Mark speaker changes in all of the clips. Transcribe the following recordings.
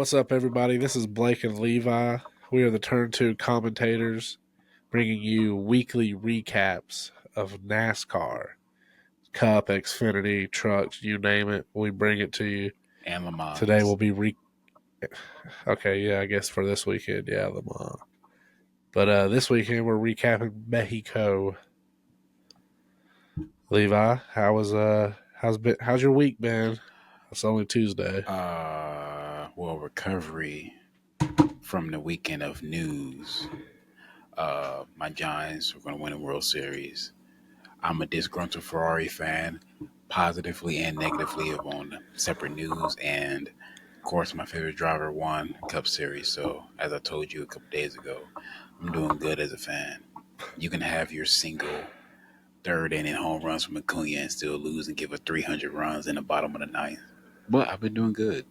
Speaker 1: What's up, everybody? This is Blake and Levi. We are the Turn 2 commentators, bringing you weekly recaps of NASCAR, Cup, Xfinity, trucks, you name it. We bring it to you.
Speaker 2: And Le Mans.
Speaker 1: Today we'll be Okay, yeah, I guess for this weekend, yeah, Le Mans. But this weekend we're recapping Mexico. Levi, how's your week been? It's only Tuesday.
Speaker 2: Recovery from the weekend of news. My Giants are going to win a World Series. I'm a disgruntled Ferrari fan, positively and negatively on separate news. And, of course, my favorite driver won Cup Series. So, as I told you a couple days ago, I'm doing good as a fan. You can have your single third inning home runs from Acuna and still lose and give us 300 runs in the bottom of the ninth. But I've been doing good.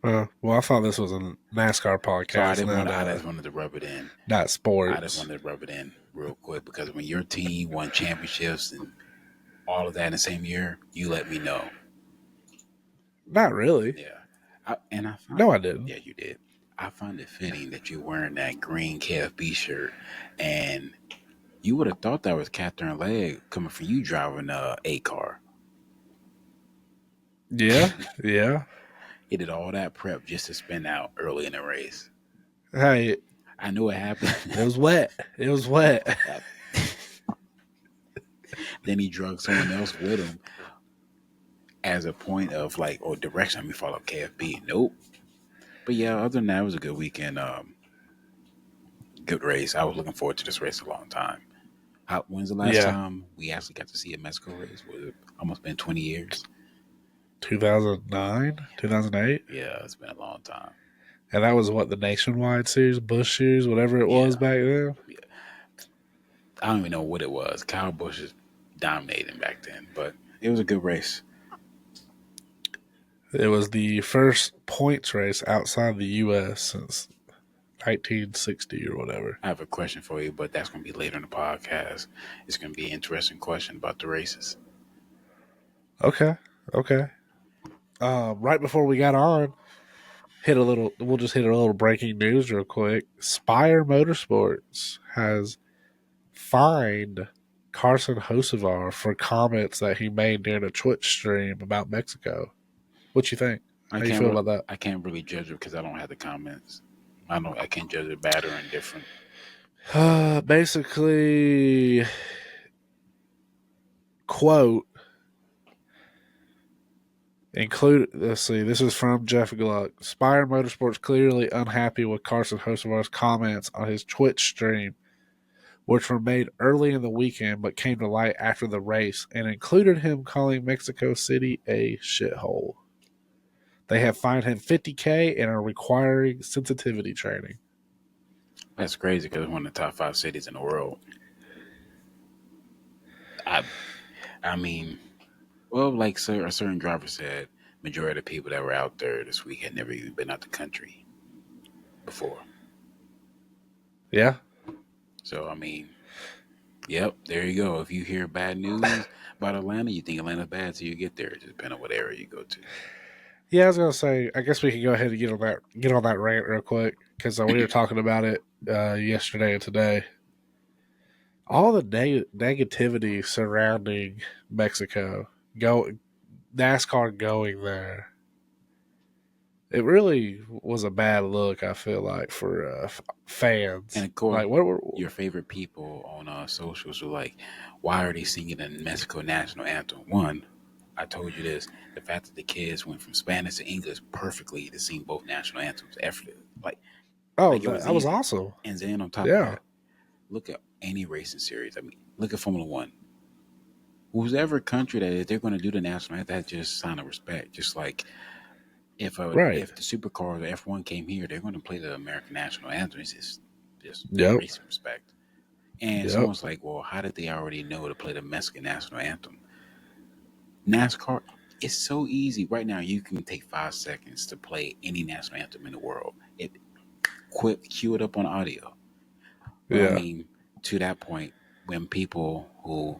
Speaker 1: Well, I thought this was a NASCAR podcast.
Speaker 2: So I just wanted to rub it in.
Speaker 1: Not sports.
Speaker 2: I just wanted to rub it in real quick because when your team won championships and all of that in the same year, you let me know.
Speaker 1: Not really.
Speaker 2: Yeah.
Speaker 1: I didn't.
Speaker 2: Yeah, you did. I find it fitting that you're wearing that green KFB shirt, and you would have thought that was Catherine Legg coming from you driving a car.
Speaker 1: Yeah, yeah.
Speaker 2: He did all that prep just to spin out early in the race.
Speaker 1: Hey,
Speaker 2: I knew it happened.
Speaker 1: It was wet.
Speaker 2: Then he drugged someone else with him as a point of direction. Let me follow KFB. Nope. But yeah, other than that, it was a good weekend. Good race. I was looking forward to this race a long time. When's the last time we actually got to see a Mexico race? Was it almost been 20 years?
Speaker 1: 2009? 2008?
Speaker 2: Yeah, it's been a long time.
Speaker 1: And that was what, the Nationwide Series, Busch Series, whatever it was back then?
Speaker 2: Yeah. I don't even know what it was. Kyle Busch is dominating back then, but it was a good race.
Speaker 1: It was the first points race outside the U.S. since 1960 or whatever.
Speaker 2: I have a question for you, but that's going to be later in the podcast. It's going to be an interesting question about the races.
Speaker 1: Okay. Right before we got on, we'll just hit a little breaking news real quick. Spire Motorsports has fined Carson Hocevar for comments that he made during a Twitch stream about Mexico. What you think? How you feel about that?
Speaker 2: I can't really judge it because I don't have the comments. I can't judge it bad or indifferent.
Speaker 1: Basically, quote, let's see, this is from Jeff Gluck. Spire Motorsports clearly unhappy with Carson Hocevar's comments on his Twitch stream, which were made early in the weekend but came to light after the race and included him calling Mexico City a shithole. They have fined him $50,000 and are requiring sensitivity training.
Speaker 2: That's crazy because it's one of the top 5 cities in the world. I mean, well, like a certain driver said, majority of the people that were out there this week had never even been out the country before.
Speaker 1: Yeah.
Speaker 2: So, I mean, yep, there you go. If you hear bad news about Atlanta, you think Atlanta's bad till you get there. It just depends on what area you go to.
Speaker 1: Yeah, I was gonna say. I guess we can go ahead and get on that rant real quick because we were talking about it yesterday and today. All the negativity surrounding Mexico, NASCAR going there, it really was a bad look. I feel like for fans.
Speaker 2: And of course,
Speaker 1: like, what were
Speaker 2: your favorite people on socials were like, "Why are they singing the Mexico national anthem?" One, I told you this: the fact that the kids went from Spanish to English perfectly to sing both national anthems effortlessly.
Speaker 1: That was awesome.
Speaker 2: And then on top of that, look at any racing series. I mean, look at Formula One. Whoever country that is, they're going to do the national anthem. That's just a sign of respect. Just like if the supercars or F1 came here, they're going to play the American national anthem. It's just racing respect. And someone's like, well, how did they already know to play the Mexican national anthem? NASCAR, it's so easy. Right now, you can take 5 seconds to play any national anthem in the world. Cue it up on audio. But I mean, to that point, when people who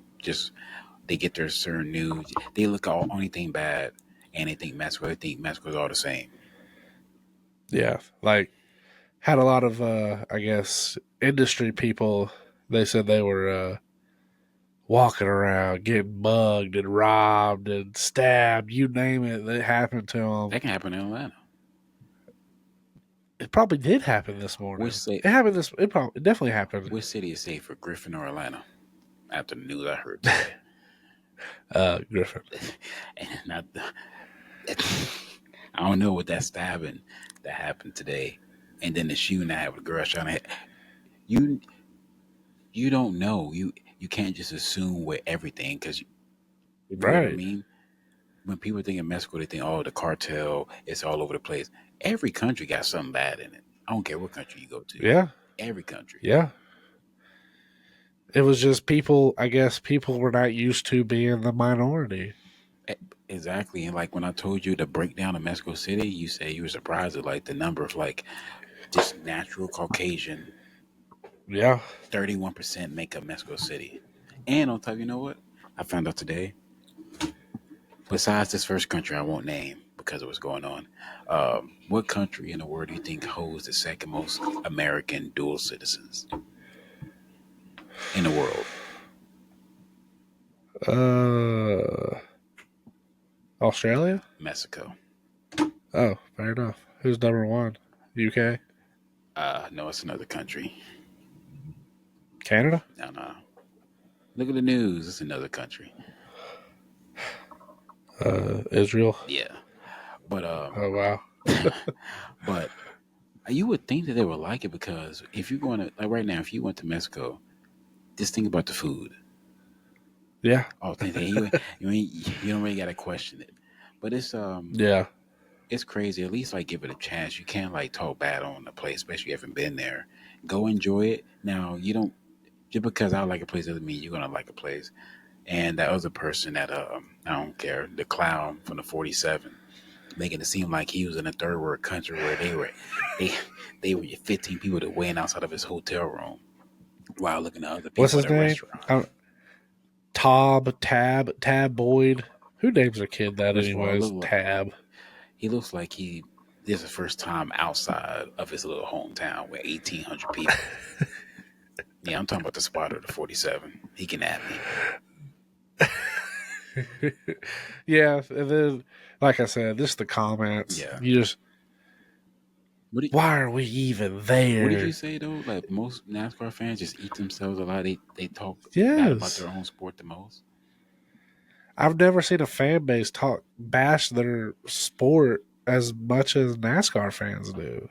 Speaker 2: they get their certain news, they look at anything bad and they think Mexico's all the same.
Speaker 1: Yeah, like had a lot of I guess industry people. They said they were walking around getting mugged and robbed and stabbed. You name it, that happened to them.
Speaker 2: That can happen in Atlanta.
Speaker 1: It probably did happen this
Speaker 2: Which
Speaker 1: morning.
Speaker 2: say
Speaker 1: It happened this. It definitely happened.
Speaker 2: which city is safer, Griffin or Atlanta? After the news I heard today,
Speaker 1: Griffin.
Speaker 2: and not I don't know what that stabbing that happened today, and then the shooting that happened with the girl trying to you you don't know you can't just assume with everything because you know what I
Speaker 1: Right.
Speaker 2: mean. When people think of Mexico, they think, oh, the cartel, it's all over the place. Every country got something bad in it. I don't care what country you go to.
Speaker 1: Yeah.
Speaker 2: Every country.
Speaker 1: Yeah. It was just people. I guess people were not used to being the minority.
Speaker 2: E- Exactly. And like when I told you the breakdown of Mexico City, you say you were surprised at like the number of like just natural Caucasian,
Speaker 1: Yeah.
Speaker 2: 31% make up Mexico City. And on top, you know what? I found out today, besides this first country I won't name because of what's going on, what country in the world do you think holds the second most American dual citizens in the world?
Speaker 1: Uh, Australia.
Speaker 2: Mexico.
Speaker 1: Oh, fair enough. Who's number one? UK.
Speaker 2: No, it's another country.
Speaker 1: Canada.
Speaker 2: No, no. Look at the news. It's another country.
Speaker 1: Israel.
Speaker 2: Yeah, but
Speaker 1: Oh wow.
Speaker 2: but you would think that they would like it because if you're going to like right now, if you went to Mexico, just think about the food.
Speaker 1: Yeah.
Speaker 2: Oh, you don't really got to question it. But
Speaker 1: Yeah.
Speaker 2: it's crazy. At least like give it a chance. You can't like talk bad on the place, especially if you haven't been there. Go enjoy it. Now you don't just because I like a place doesn't mean you're gonna like a place. And that other person that I don't care, the clown from the 47, making it seem like he was in a third world country where they they were 15 people that waiting outside of his hotel room while looking at other
Speaker 1: What's
Speaker 2: people at
Speaker 1: his
Speaker 2: a
Speaker 1: name?
Speaker 2: restaurant.
Speaker 1: Tab Boyd. Who names a kid that
Speaker 2: First of all,
Speaker 1: anyways? Tab.
Speaker 2: he looks like he this is the first time outside of his little hometown with 1,800 people. Yeah, I'm talking about the spotter, the 47. He can at me.
Speaker 1: Yeah, and then like I said, this the comments.
Speaker 2: Yeah.
Speaker 1: You just
Speaker 2: What did,
Speaker 1: why are we even
Speaker 2: what did you
Speaker 1: there?
Speaker 2: say though? Like most NASCAR fans just eat themselves a lot. They talk bad about
Speaker 1: Yes.
Speaker 2: their own sport the most.
Speaker 1: I've never seen a fan base talk bash their sport as much as NASCAR fans do.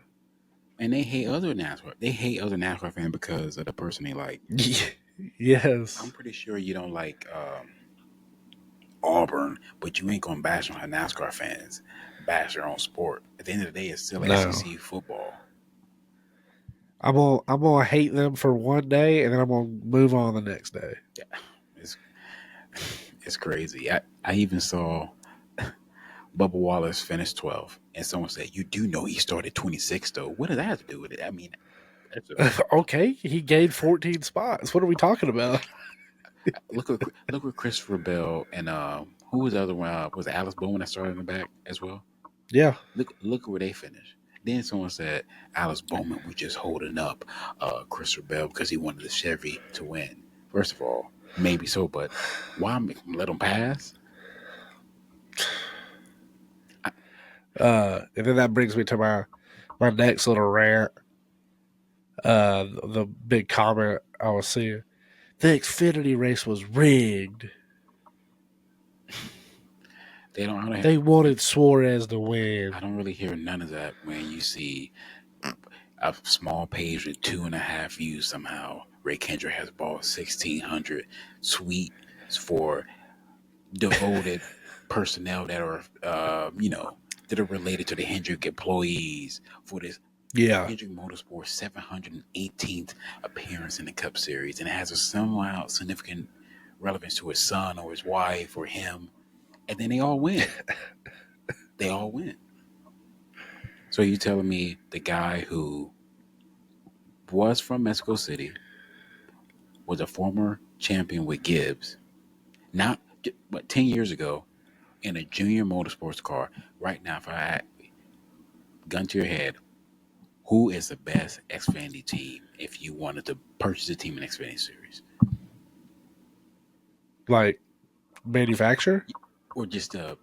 Speaker 2: And they hate other NASCAR. They hate other NASCAR fans because of the person they like. I'm
Speaker 1: Yes.
Speaker 2: pretty sure you don't like Auburn, but you ain't gonna bash on how NASCAR fans bash their own sport. At the end of the day, it's still
Speaker 1: No.
Speaker 2: SEC football.
Speaker 1: I'm gonna hate them for one day and then I'm gonna move on the next day.
Speaker 2: Yeah, it's it's crazy. I even saw Bubba Wallace finish 12th, and someone said, "You do know he started 26th, though. What does that have to do with it?" I mean, that's a,
Speaker 1: Okay, he gained 14 spots. What are we talking about?
Speaker 2: look at Christopher Bell and who was the other one? Was it Alice Bowman that started in the back as well?
Speaker 1: Yeah.
Speaker 2: Look where they finished. Then someone said Alice Bowman was just holding up Christopher Bell because he wanted the Chevy to win. First of all, maybe so, but why let him pass? I,
Speaker 1: And then that brings me to my next little rant. The big comment I was seeing. The Xfinity race was rigged.
Speaker 2: they don't.
Speaker 1: They wanted Suarez to
Speaker 2: I
Speaker 1: win.
Speaker 2: don't really hear none of that when you see a small page with 2.5 views somehow. Ray Kendrick has bought 1,600 suites for devoted personnel that are, that are related to the Hendrick employees for this
Speaker 1: Yeah.
Speaker 2: Hendrick Motorsports 718th appearance in the Cup Series, and it has a somewhat significant relevance to his son or his wife or him, and then they all win. They all win. So you telling me the guy who was from Mexico City, was a former champion with Gibbs, not but 10 years ago, in a junior motorsports car right now, if I had gun to your head, who is the best Xfinity team if you wanted to purchase a team in Xfinity Series?
Speaker 1: Like manufacturer,
Speaker 2: Or just the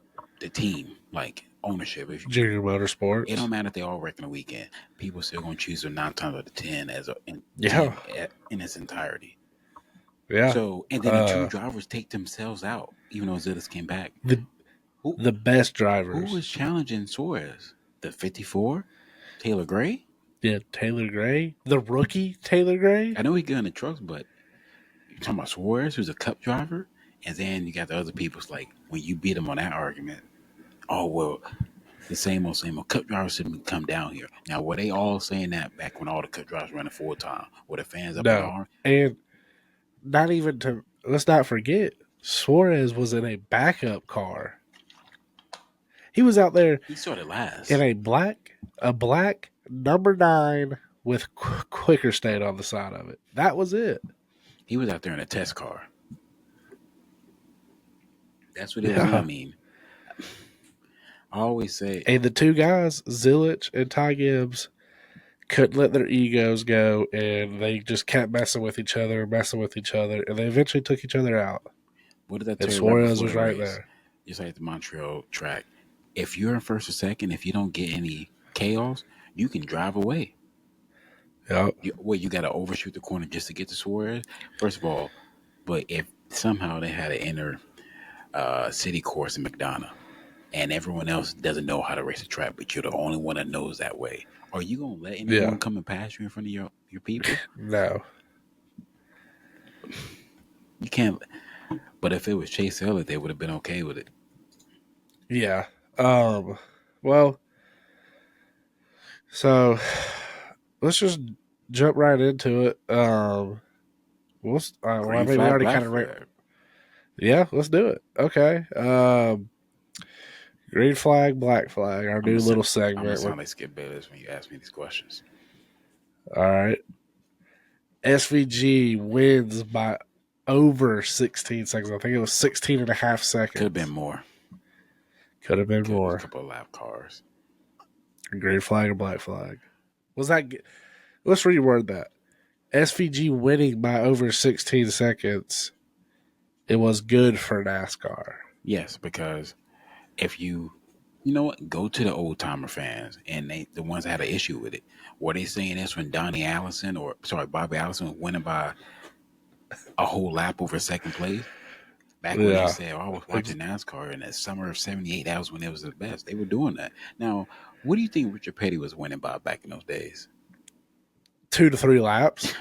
Speaker 2: team, like ownership. If
Speaker 1: Junior
Speaker 2: it don't
Speaker 1: Motorsports.
Speaker 2: matter if they all work in a weekend, people still gonna choose their 9 times out of 10 as a
Speaker 1: Yeah,
Speaker 2: team in its entirety.
Speaker 1: yeah.
Speaker 2: So, and then the two
Speaker 1: Uh,
Speaker 2: drivers take themselves out, even though Zillis came back.
Speaker 1: the
Speaker 2: Who
Speaker 1: the best
Speaker 2: who
Speaker 1: drivers.
Speaker 2: was challenging Suarez? The 54, Taylor Gray.
Speaker 1: Yeah, Taylor Gray, the rookie Taylor Gray.
Speaker 2: I know he good in the trucks, but you're talking about Suarez, who's a Cup driver, and then you got the other people's like when you beat them on that argument. Oh well, the same old. Cup drivers shouldn't come down here. Now, were they all saying that back when all the Cup drivers running full time? Were the fans up in
Speaker 1: No,
Speaker 2: arms?
Speaker 1: and not even to. Let's not forget, Suarez was in a backup car. He was out there
Speaker 2: He started
Speaker 1: in
Speaker 2: last.
Speaker 1: a black number 9 with quicker stain on the side of it. That was it.
Speaker 2: He was out there in a test car. That's what it was in. I
Speaker 1: Yeah.
Speaker 2: mean, I always say,
Speaker 1: And the two guys, Zilich and Ty Gibbs, couldn't let their egos go, and they just kept messing with each other, and they eventually took each other out.
Speaker 2: what did I
Speaker 1: And
Speaker 2: tell you right
Speaker 1: Suarez
Speaker 2: before
Speaker 1: was
Speaker 2: the
Speaker 1: right
Speaker 2: race?
Speaker 1: there.
Speaker 2: Just like the Montreal track, if you're in first or second, if you don't get any chaos, you can drive away.
Speaker 1: Yep.
Speaker 2: You got to overshoot the corner just to get to Suarez? First of all, but if somehow they had an inner city course in McDonough, and everyone else doesn't know how to race a track, but you're the only one that knows that way. Are you gonna let anyone
Speaker 1: Yeah.
Speaker 2: come and pass you in front of your people?
Speaker 1: No.
Speaker 2: You can't. But if it was Chase Elliott, they would have been okay with it.
Speaker 1: Yeah. Um. Well, so let's just jump right into it. Well, I
Speaker 2: Green
Speaker 1: mean, we
Speaker 2: flag,
Speaker 1: already
Speaker 2: black
Speaker 1: kind of
Speaker 2: flag.
Speaker 1: yeah. Let's do it. Okay. Green flag, black flag. Our
Speaker 2: I'm gonna
Speaker 1: new
Speaker 2: say,
Speaker 1: little
Speaker 2: I'm gonna
Speaker 1: segment.
Speaker 2: sound like Skip Bayless when you ask me these questions.
Speaker 1: All right. SVG wins by over 16 seconds. I think it was 16 and a half
Speaker 2: Could have been
Speaker 1: seconds.
Speaker 2: more.
Speaker 1: Could have been
Speaker 2: Could have been a
Speaker 1: more.
Speaker 2: couple of lap cars.
Speaker 1: Green flag or black flag. Was that? Let's reword that. SVG winning by over 16 seconds. It was good for NASCAR.
Speaker 2: Yes, because if you know what, go to the old timer fans and the ones that had an issue with it. Were they saying this when Bobby Allison was winning by a whole lap over second place? Back when they
Speaker 1: Yeah.
Speaker 2: said, "Oh, I was watching NASCAR in the summer of '78, that was when it was the best." They were doing that. Now, what do you think Richard Petty was winning by back in those days?
Speaker 1: 2 to 3 laps.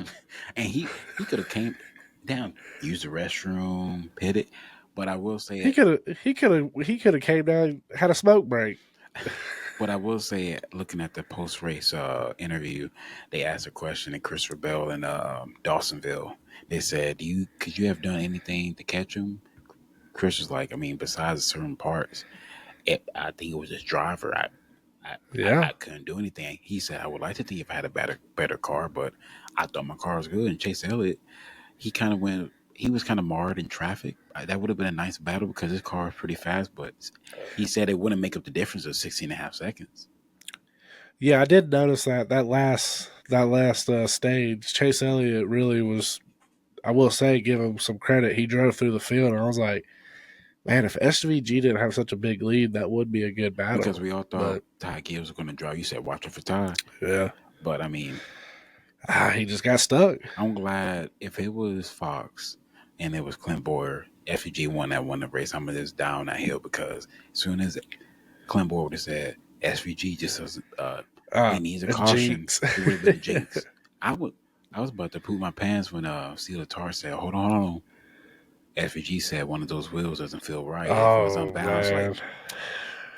Speaker 2: And he could have came down, used the restroom, pitted. But I will say
Speaker 1: He
Speaker 2: it.
Speaker 1: could have. He could have came down, had a smoke break.
Speaker 2: But I will say it. Looking at the post race interview, they asked a question, and Christopher Bell in Dawsonville. They said, could you have done anything to catch him?" Chris was like, "I mean, besides certain parts, I think it was his driver.
Speaker 1: Yeah.
Speaker 2: I couldn't do anything." He said, "I would like to think if I had a better car, but I thought my car was good." And Chase Elliott, he kind of went. He was kind of marred in traffic. That would have been a nice battle because his car is pretty fast, but he said it wouldn't make up the difference of 16 and a half seconds.
Speaker 1: Yeah, I did notice that last stage, Chase Elliott really was. I will say, give him some credit. He drove through the field, and I was like, man, if SVG didn't have such a big lead, that would be a good
Speaker 2: Because
Speaker 1: battle.
Speaker 2: we all thought
Speaker 1: But
Speaker 2: Ty Gibbs was going to drive. You said watching for Ty.
Speaker 1: yeah,
Speaker 2: But I mean,
Speaker 1: he just got stuck.
Speaker 2: I'm glad if it was Fox and it was Clint Boyer, FEG won the race, I'm going to just down that hill because as soon as Clint Boyer would have said SVG just doesn't, he needs a
Speaker 1: A
Speaker 2: caution,
Speaker 1: jinx.
Speaker 2: it would have been a jinx. I was about to poop my pants when Steeler Tar said, hold on. SVG said one of those wheels doesn't feel right. If it was
Speaker 1: Oh
Speaker 2: unbalanced, like
Speaker 1: man,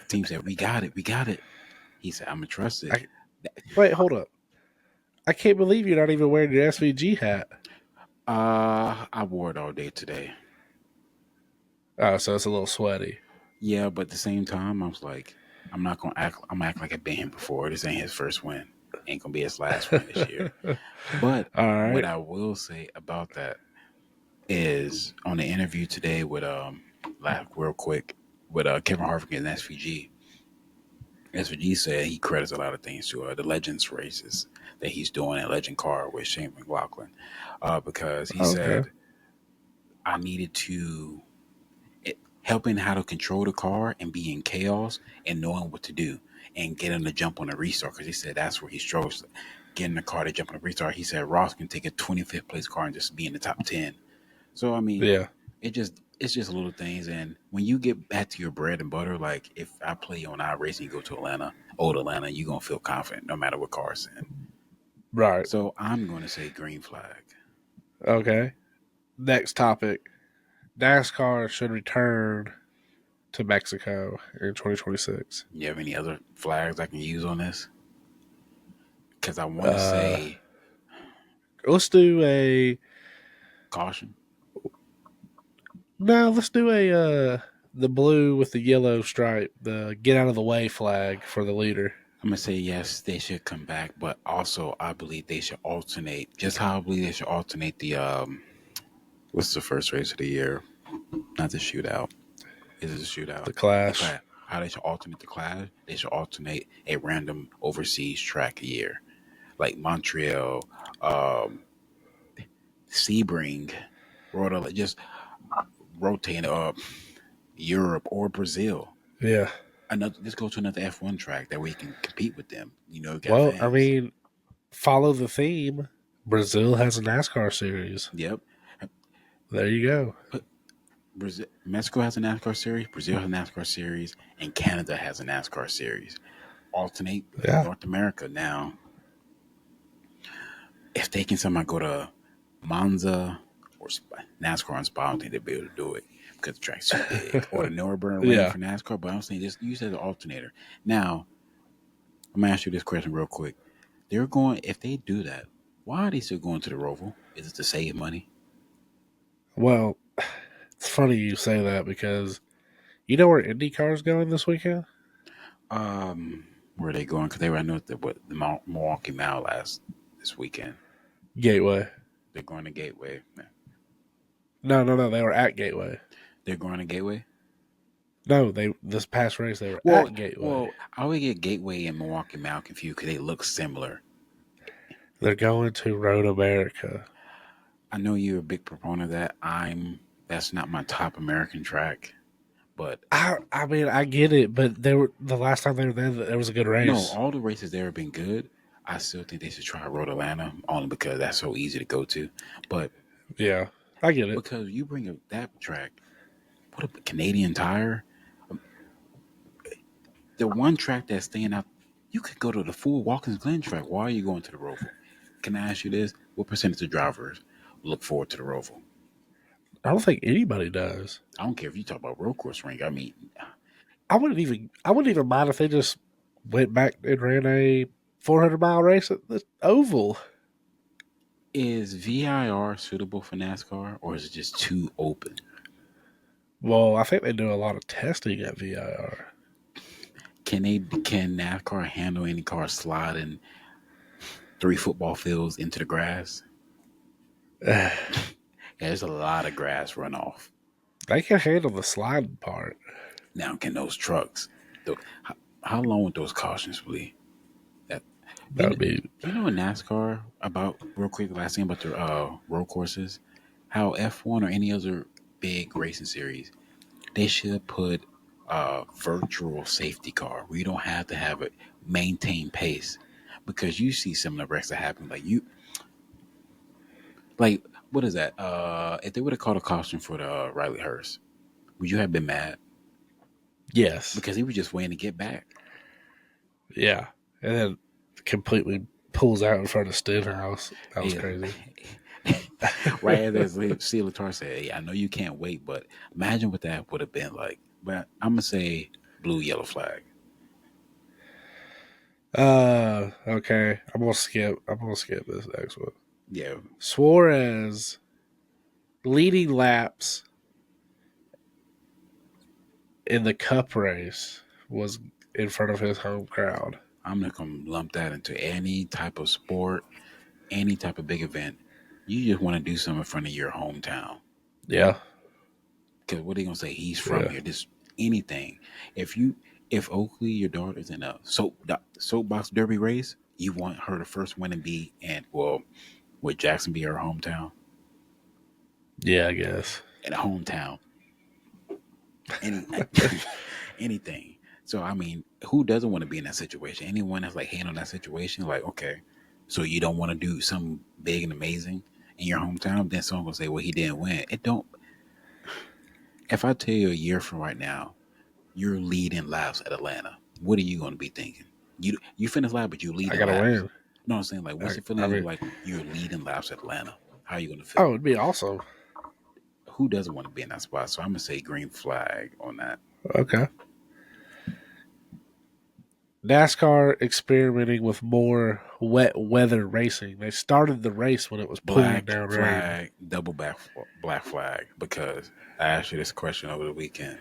Speaker 2: the team said, we got it. He said, I'm going to trust it.
Speaker 1: I, wait, hold up. I can't believe you're not even wearing your SVG hat.
Speaker 2: I wore it all day today.
Speaker 1: Oh, so it's a little sweaty.
Speaker 2: Yeah, but at the same time, I was like, I'm not gonna act. I'm gonna act like I've been here before. This ain't his first win. Ain't gonna be his last win this year. But
Speaker 1: All
Speaker 2: what
Speaker 1: right.
Speaker 2: I will say about that is on the interview today with like real quick. with Kevin Harvick and SVG. SVG said he credits a lot of things to the Legends races that he's doing at Legend Car with Shane McLaughlin, because he
Speaker 1: Okay.
Speaker 2: said I needed to helping how to control the car and be in chaos and knowing what to do and getting the jump on the restart, because he said that's where he struggles getting the car to jump on the restart. He said Ross can take a 25th place car and just be in the top 10. So I mean,
Speaker 1: Yeah.
Speaker 2: it's just little things. And when you get back to your bread and butter, like if I play you on iRacing, you go to Atlanta, old Atlanta, you're gonna feel confident no matter what car it's in.
Speaker 1: Right.
Speaker 2: So I'm gonna say green flag.
Speaker 1: Okay. Next topic. NASCAR should return to Mexico in 2026.
Speaker 2: You have any other flags I can use on this? Because I want to
Speaker 1: Uh,
Speaker 2: say
Speaker 1: let's do a
Speaker 2: caution.
Speaker 1: no. Let's do a the blue with the yellow stripe, the get out of the way flag for the leader.
Speaker 2: I'm gonna say yes, they should come back, but also I believe they should alternate. Just how I believe they should alternate the what's the first race of the year? Not the shootout. Is it a shootout?
Speaker 1: The
Speaker 2: The
Speaker 1: clash.
Speaker 2: class. How they should alternate the class? They should alternate a random overseas track a year, like Montreal, um, Sebring, just rotating Europe or Brazil.
Speaker 1: Yeah.
Speaker 2: Another, let's go to another F1 track that we can compete with them. You know, got
Speaker 1: Well, I
Speaker 2: fans.
Speaker 1: mean, follow the theme. Brazil has a NASCAR series.
Speaker 2: Yep.
Speaker 1: There you go.
Speaker 2: But Brazil, Mexico has a NASCAR series, Brazil has a NASCAR series, and Canada has a NASCAR series. Alternate
Speaker 1: Yeah.
Speaker 2: North America now. If they can somehow go to Monza or NASCAR on Spa, I don't think they'll be able to do it because the track's too big. Or the Nürburgring Ring
Speaker 1: Yeah.
Speaker 2: for NASCAR, but I'm saying just use it as an alternator. Now, I'm gonna ask you this question real quick. They're going if they do that, why are they still going to the Roval? Is it to save money?
Speaker 1: Well, it's funny you say that because you know where IndyCar's going this weekend?
Speaker 2: Where are they going? Because they were I know the Milwaukee Mile last this weekend.
Speaker 1: Gateway.
Speaker 2: They're going to Gateway.
Speaker 1: No, no, no. They were at Gateway.
Speaker 2: They're going to Gateway.
Speaker 1: No, they this past race they were
Speaker 2: Well,
Speaker 1: at Gateway.
Speaker 2: well, I would get Gateway and Milwaukee Mile confused because they look similar.
Speaker 1: They're going to Road America.
Speaker 2: I know you're a big proponent of that. That's not my top American track, but
Speaker 1: I mean I get it, but they were the last time they were there was a good
Speaker 2: no,
Speaker 1: race.
Speaker 2: all the races there have been good. I still think they should try Road Atlanta only because that's so easy to go to. But
Speaker 1: Yeah, I get it.
Speaker 2: because you bring up that track, put up a Canadian Tire, the one track that's staying out, you could go to the full Watkins Glen track. Why are you going to the Roval? Can I ask you this? What percentage of drivers look forward to the Roval?
Speaker 1: I don't think anybody does.
Speaker 2: I don't care if you talk about road course ring. I mean,
Speaker 1: I wouldn't even mind if they just went back and ran a 400-mile race at the oval.
Speaker 2: is VIR suitable for NASCAR or is it just too open?
Speaker 1: Well, I think they do a lot of testing at VIR.
Speaker 2: Can NASCAR handle any car sliding 3 football fields into the grass?
Speaker 1: They
Speaker 2: Yeah, there's a lot of grass runoff.
Speaker 1: can handle the sliding part.
Speaker 2: Now, can those trucks? How long would those cautions be? That
Speaker 1: That
Speaker 2: you know,
Speaker 1: would be
Speaker 2: you know in NASCAR about real quick. The last thing about the road courses, how F1 or any other big racing series, they should put a virtual safety car where you don't have to have it maintain pace, because you see some of the wrecks that happen. Like what is that? If they would have called a caution for the Riley Hurst, would you have been mad?
Speaker 1: yes,
Speaker 2: Because he was just waiting to get back.
Speaker 1: yeah, and then completely pulls out in front of Stenhouse. That was
Speaker 2: Yeah.
Speaker 1: crazy.
Speaker 2: Right as see Latar said, hey, I know you can't wait, but imagine what that would have been like. But I'm gonna say blue, yellow flag.
Speaker 1: Okay. I'm gonna skip this next one.
Speaker 2: Yeah,
Speaker 1: Suarez leading laps in the Cup race was in front of his home crowd.
Speaker 2: I'm not gonna lump that into any type of sport, any type of big event. You just want to do something in front of your hometown.
Speaker 1: Yeah,
Speaker 2: Because what are they gonna say? He's from
Speaker 1: yeah.
Speaker 2: here. This anything. If you if Oakley, your daughter's in a soapbox derby race, you want her to first win and be and well, would Jackson be her hometown?
Speaker 1: Yeah, I guess.
Speaker 2: In a hometown, any anything. So I mean, who doesn't want to be in that situation? Anyone that's like hating on that situation, like okay, so you don't want to do something big and amazing in your hometown? Then someone gonna say, well, he didn't win. It don't. If I tell you a year from right now, you're leading laps at Atlanta, what are you gonna be thinking? You finish lap, but you
Speaker 1: I
Speaker 2: leading
Speaker 1: gotta
Speaker 2: laps.
Speaker 1: win.
Speaker 2: You know what I'm saying? Like, what's the
Speaker 1: I
Speaker 2: feeling
Speaker 1: mean,
Speaker 2: like you're leading laps at Atlanta? How are you gonna
Speaker 1: oh,
Speaker 2: feel?
Speaker 1: it'd be awesome.
Speaker 2: Who doesn't want to be in that spot? So I'm gonna say green flag on that.
Speaker 1: Okay. NASCAR experimenting with more wet weather racing. They started the race when it was pouring
Speaker 2: Black
Speaker 1: down rain.
Speaker 2: flag, double black flag, because I asked you this question over the weekend.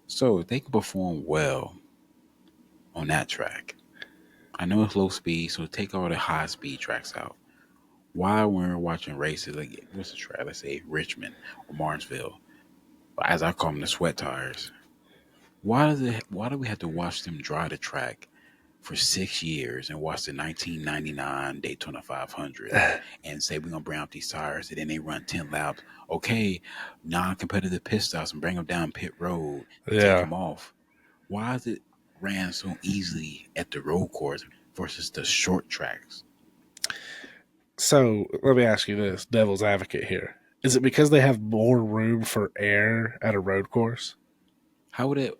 Speaker 2: So if they can perform well on that track, I know it's low speed, so take all the high speed tracks out. Why when we're watching races like what's the track? Let's say Richmond or Martinsville, as I call them the sweat tires. Why do we have to watch them dry the track for 6 years and watch the 1999 Daytona 500 and say we're gonna bring out these tires and then they run 10 laps? Okay, non-competitive pit stops and bring them down pit road and take
Speaker 1: Yeah.
Speaker 2: them off. Why is it ran so easily at the road course versus the short tracks?
Speaker 1: So let me ask you this, devil's advocate here. Is it because they have more room for air at a road course?
Speaker 2: How would it?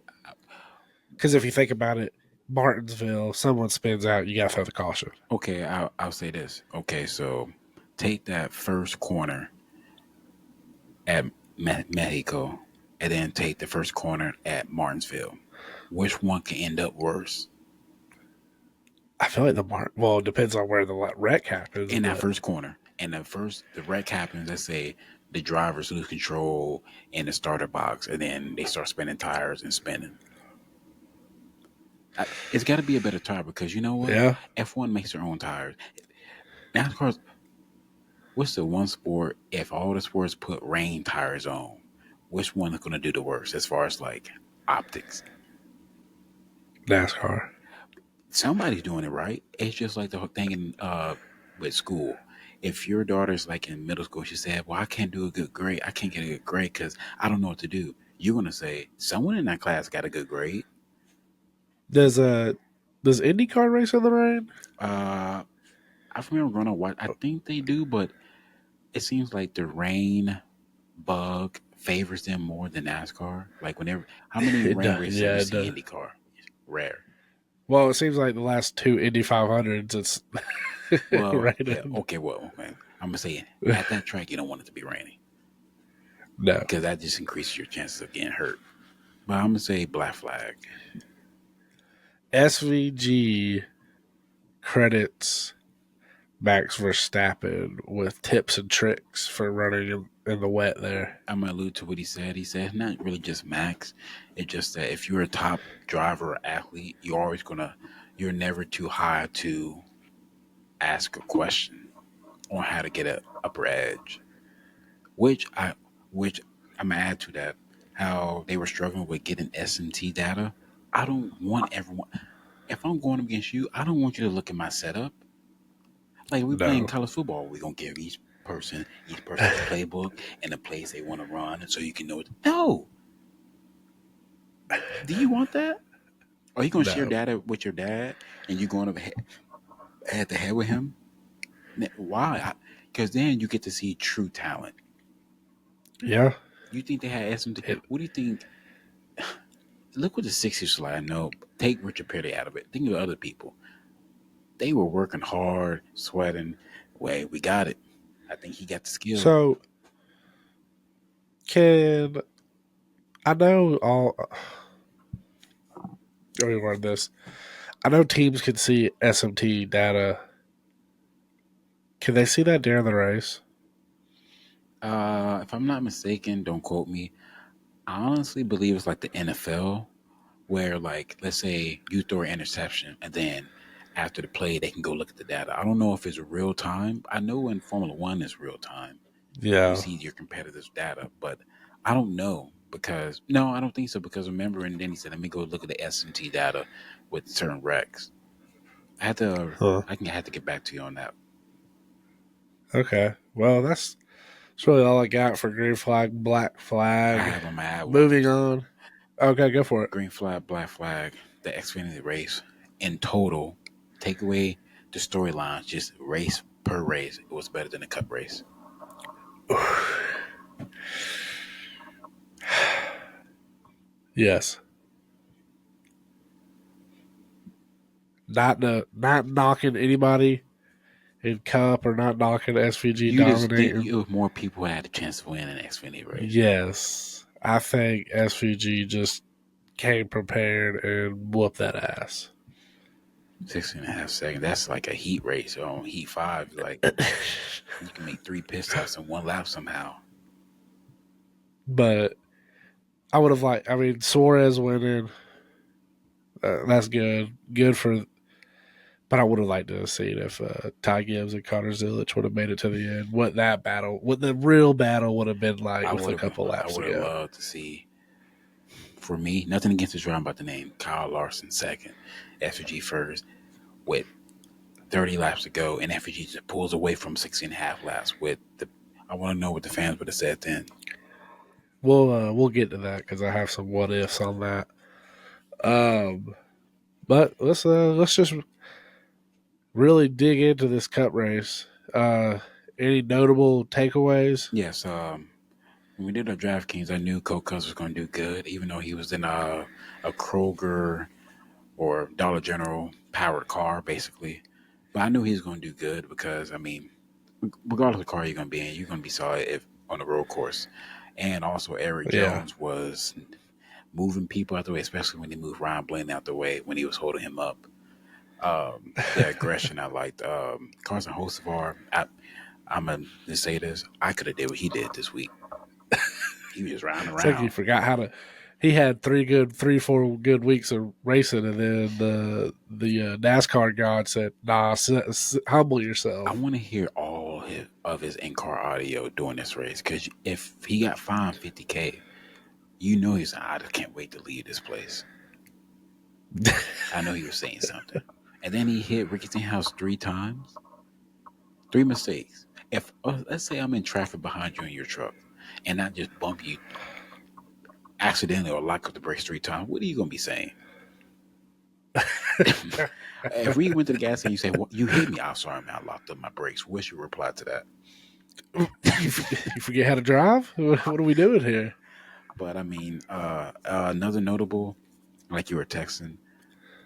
Speaker 1: Because if you think about it, Martinsville, someone spins out, you got to throw the caution.
Speaker 2: Okay, I'll say this. Okay, so take that first corner at Mexico, and then take the first corner at Martinsville. Which one can end up worse?
Speaker 1: I feel like well, it depends on where the wreck happens,
Speaker 2: In that
Speaker 1: but
Speaker 2: first corner. And the wreck happens, let's say the drivers lose control in the starter box and then they start spinning tires and spinning. It's got to be a better tire because you know what?
Speaker 1: yeah,
Speaker 2: F1 makes their own tires. NASCAR's, what's the one sport, if all the sports put rain tires on, which one is going to do the worst as far as like optics?
Speaker 1: NASCAR.
Speaker 2: Somebody's doing it right. It's just like the whole thing in with school. If your daughter's like in middle school, she said, "Well, I can't do a good grade. I can't get a good grade because I don't know what to do." You're gonna say, "Someone in that class got a good grade."
Speaker 1: Does does IndyCar race in the rain?
Speaker 2: Uh, I remember growing up. What I think they do, but it seems like the rain bug favors them more than NASCAR. Like whenever, how many
Speaker 1: It
Speaker 2: rain
Speaker 1: does.
Speaker 2: races have
Speaker 1: Yeah,
Speaker 2: you
Speaker 1: it
Speaker 2: seen
Speaker 1: does.
Speaker 2: IndyCar? Rare.
Speaker 1: Well, it seems like the last two Indy 500s, it's
Speaker 2: Well, yeah,
Speaker 1: raining.
Speaker 2: okay. Well, man, I'm gonna say at that track, you don't want it to be raining
Speaker 1: No.
Speaker 2: because that just increases your chances of getting hurt. But I'm gonna say black flag.
Speaker 1: SVG credits Max Verstappen with tips and tricks for running in the wet there.
Speaker 2: I'm gonna allude to what he said. He said not really just Max. It's just that if you're a top driver or athlete, you're never too high to ask a question on how to get an upper edge. Which I, which I'm gonna add to that. How they were struggling with getting SMT data. I don't want everyone. If I'm going against you, I don't want you to look at my setup. Like we playing
Speaker 1: No.
Speaker 2: college football, we're gonna give each person's playbook and the plays they want to run, and so you can know it. No, do you want that? Are you gonna share
Speaker 1: No.
Speaker 2: data with your dad, and you going head to head with him? Why? Because then you get to see true talent.
Speaker 1: Yeah.
Speaker 2: You think they had SMT?
Speaker 1: It,
Speaker 2: What do you think? Look what the Sixers slide. No, take Richard Perry out of it. Think of other people. They were working hard, sweating. Wait, we got it. I think he got the skill.
Speaker 1: so can I know all? Let me run this. I know teams can see SMT data. Can they see that during the race?
Speaker 2: If I'm not mistaken, don't quote me. I honestly believe it's like the NFL, where like let's say you throw an interception and then after the play they can go look at the data. I don't know if it's real time. I know in Formula One it's real time. You
Speaker 1: Yeah.
Speaker 2: see your competitors' data, but I don't know because no, I don't think so. Because remember, and then he said, "Let me go look at the S&T data with certain wrecks." I had to,
Speaker 1: Huh.
Speaker 2: I had to get back to you on that.
Speaker 1: Okay. Well, that's really all I got for green flag, black
Speaker 2: I
Speaker 1: flag.
Speaker 2: have on my ad one.
Speaker 1: Moving on. Okay, go for it.
Speaker 2: Green flag, black flag, the Xfinity race in total. Take away the storylines, just race per race. It was better than the Cup race.
Speaker 1: Yes. Not knocking anybody in Cup or not knocking SVG
Speaker 2: You just think
Speaker 1: dominating.
Speaker 2: you have more people had a chance to win an Xfinity race.
Speaker 1: Yes. I think SVG just came prepared and whooped that ass.
Speaker 2: 16 and a half seconds. That's like a heat race on heat five. Like you can make 3 pit stops in 1 lap somehow.
Speaker 1: But I would have liked, I mean, Suarez winning, that's good. Good for, but I would have liked to have seen if Ty Gibbs and Connor Zilic would have made it to the end. What the real battle would have been like with a couple
Speaker 2: I
Speaker 1: laps
Speaker 2: would have
Speaker 1: ago.
Speaker 2: loved to see. For me, nothing against the driver, I'm about to name Kyle Larson second, FG first with 30 laps to go, and FG just pulls away from 16 and a half laps. With the, I want to know what the fans would have said then.
Speaker 1: We'll get to that because I have some what ifs on that. Um, but let's just really dig into this Cup race. Any notable takeaways?
Speaker 2: Yes, when we did our DraftKings, I knew Coke Cuz was going to do good, even though he was in a Kroger or Dollar General powered car, basically. But I knew he was going to do good because, I mean, regardless of the car you're going to be in, you're going to be solid if on the road course. And also, Eric
Speaker 1: Yeah,
Speaker 2: Jones was moving people out the way, especially when he moved Ryan Blaney out the way when he was holding him up. The aggression I liked. Carson Hocevar, I'm going to say this. I could have did what he did this week. He was just riding
Speaker 1: it's like he
Speaker 2: around.
Speaker 1: forgot how to. He had 4 good weeks of racing, and then the NASCAR god said, "Nah, humble
Speaker 2: I
Speaker 1: yourself."
Speaker 2: want to hear all of his in-car audio during this race because if he got fined 50K, you know he's like, I just can't wait to leave this place. I know he was saying something. And then he hit Ricky Stenhouse 3 times, 3 mistakes. If let's say I'm in traffic behind you in your truck, and I just bump you accidentally or lock up the brakes 3 times, what are you gonna be saying? If we went to the gas station, you say, "Well, you hit me." I'm sorry, man. I locked up my brakes. What's your reply to that?
Speaker 1: You forget how to drive? What are we doing here?
Speaker 2: But I mean, another notable, like you were texting,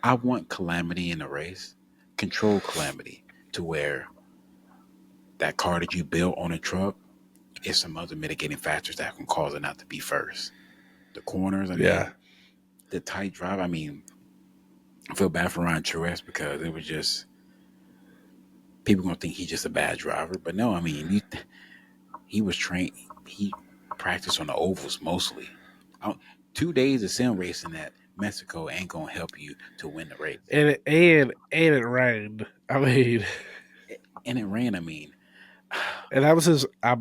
Speaker 2: I want calamity in the race, control calamity to where that car that you built on a truck is some other mitigating factors that can cause it not to be first. The corners, I
Speaker 1: Yeah,
Speaker 2: mean, the tight drive. I mean, I feel bad for Ryan Truex because it was just people gonna think he's just a bad driver, but no, I mean, he was trained. He practiced on the ovals mostly. Uh, 2 days of sim racing at Mexico ain't gonna help you to win the race.
Speaker 1: and it rained. I mean,
Speaker 2: And it ran. I mean,
Speaker 1: and that was his. I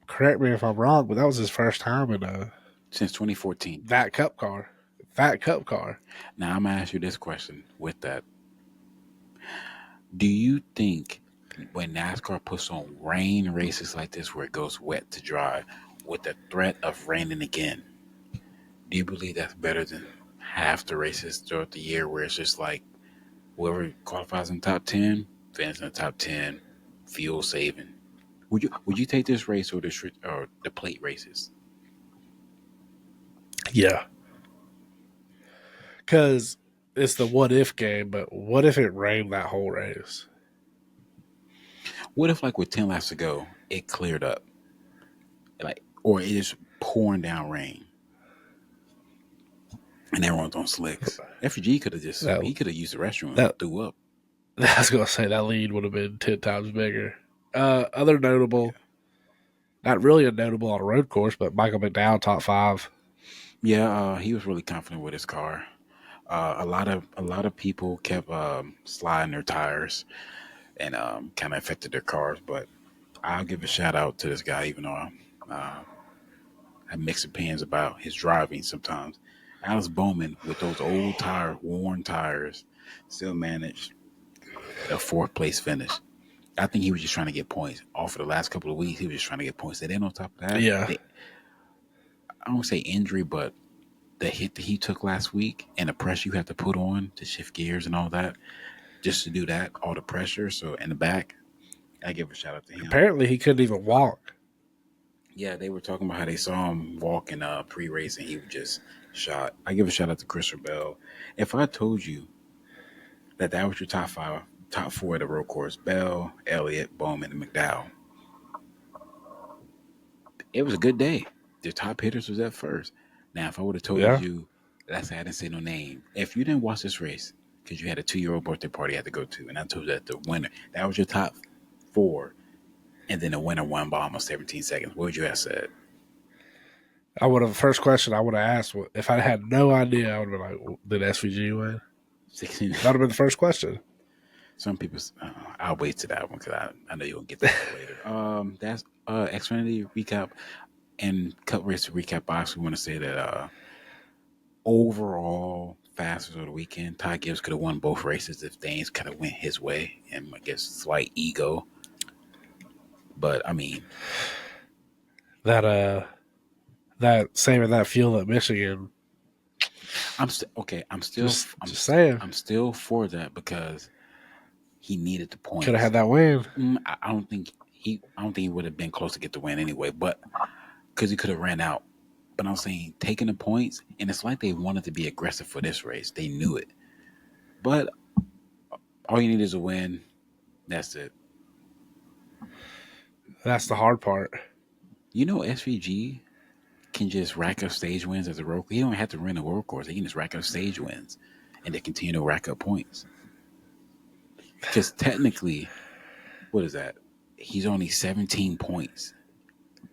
Speaker 1: correct me if I'm wrong, but that was his first time in
Speaker 2: since 2014.
Speaker 1: that Cup car. That Cup car.
Speaker 2: Now I'm gonna ask you this question. With that, do you think when NASCAR puts on rain races like this, where it goes wet to dry, with the threat of raining again, do you believe that's better than half the races throughout the year, where it's just like whoever qualifies in the top 10, fans in the top 10, fuel saving. Would you take this race or the plate races?
Speaker 1: Yeah, because it's the what if game. But what if it rained that whole race?
Speaker 2: What if like with 10 laps to go, it cleared up, like or it is pouring down rain and everyone's on slicks? FG could have just
Speaker 1: That
Speaker 2: he could have used the restroom and
Speaker 1: that
Speaker 2: threw up.
Speaker 1: I was gonna say that lead would have been 10 times bigger. Other notable,
Speaker 2: Yeah,
Speaker 1: not really a notable on a road course, but Michael McDowell top five.
Speaker 2: yeah. He was really confident with his car. A lot of people kept sliding their tires and kind of affected their cars, but I'll give a shout out to this guy, even though I have mixed opinions about his driving sometimes. Alex Bowman, with those old tire, worn tires, still managed a fourth place finish. I think he was just trying to get points. Off of the last couple of weeks, he was just trying to get points. And then on top of that,
Speaker 1: Yeah.
Speaker 2: I don't say injury, but the hit that he took last week and the pressure you have to put on to shift gears and all that, just to do that, all the pressure. So in the back, I give a shout out to him.
Speaker 1: Apparently, he couldn't even walk.
Speaker 2: Yeah, they were talking about how they saw him walking pre-race and he was just shot. I give a shout out to Christopher Bell. If I told you that was your top five, top four of the road course, Bell, Elliott, Bowman, and McDowell, it was a good day. The top hitters was at first. Now, if I would have told
Speaker 1: Yeah.
Speaker 2: you, let's say I didn't say no name. If you didn't watch this race because you had a 2-year-old birthday party you had to go to, and I told you that the winner, that was your top four, and then the winner won by almost 17 seconds, what would you have said?
Speaker 1: I would have, the first question I would have asked, if I had no idea, I would have been like, did SVG win?
Speaker 2: 16.
Speaker 1: That would have been the first question.
Speaker 2: Some people, I'll wait to that one because I know you'll get that later. That's Xfinity recap and Cup race recap box. We want to say that overall fastest of the weekend, Ty Gibbs could have won both races if things kind of went his way, and I guess slight ego. But I mean,
Speaker 1: That saving that fuel at Michigan.
Speaker 2: I'm still okay.
Speaker 1: Just saying,
Speaker 2: I'm still for that because he needed the
Speaker 1: could have
Speaker 2: points.
Speaker 1: had that win.
Speaker 2: I don't think he would have been close to get the win anyway, but because he could have ran out. But I'm saying taking the points, and it's like they wanted to be aggressive for this race. They knew it, but all you need is a win. That's it.
Speaker 1: That's the hard part.
Speaker 2: You know, SVG can just rack up stage wins as a road. He don't have to run a road course. He can just rack up stage wins, and they continue to rack up points. Because technically, what is that? He's only 17 points,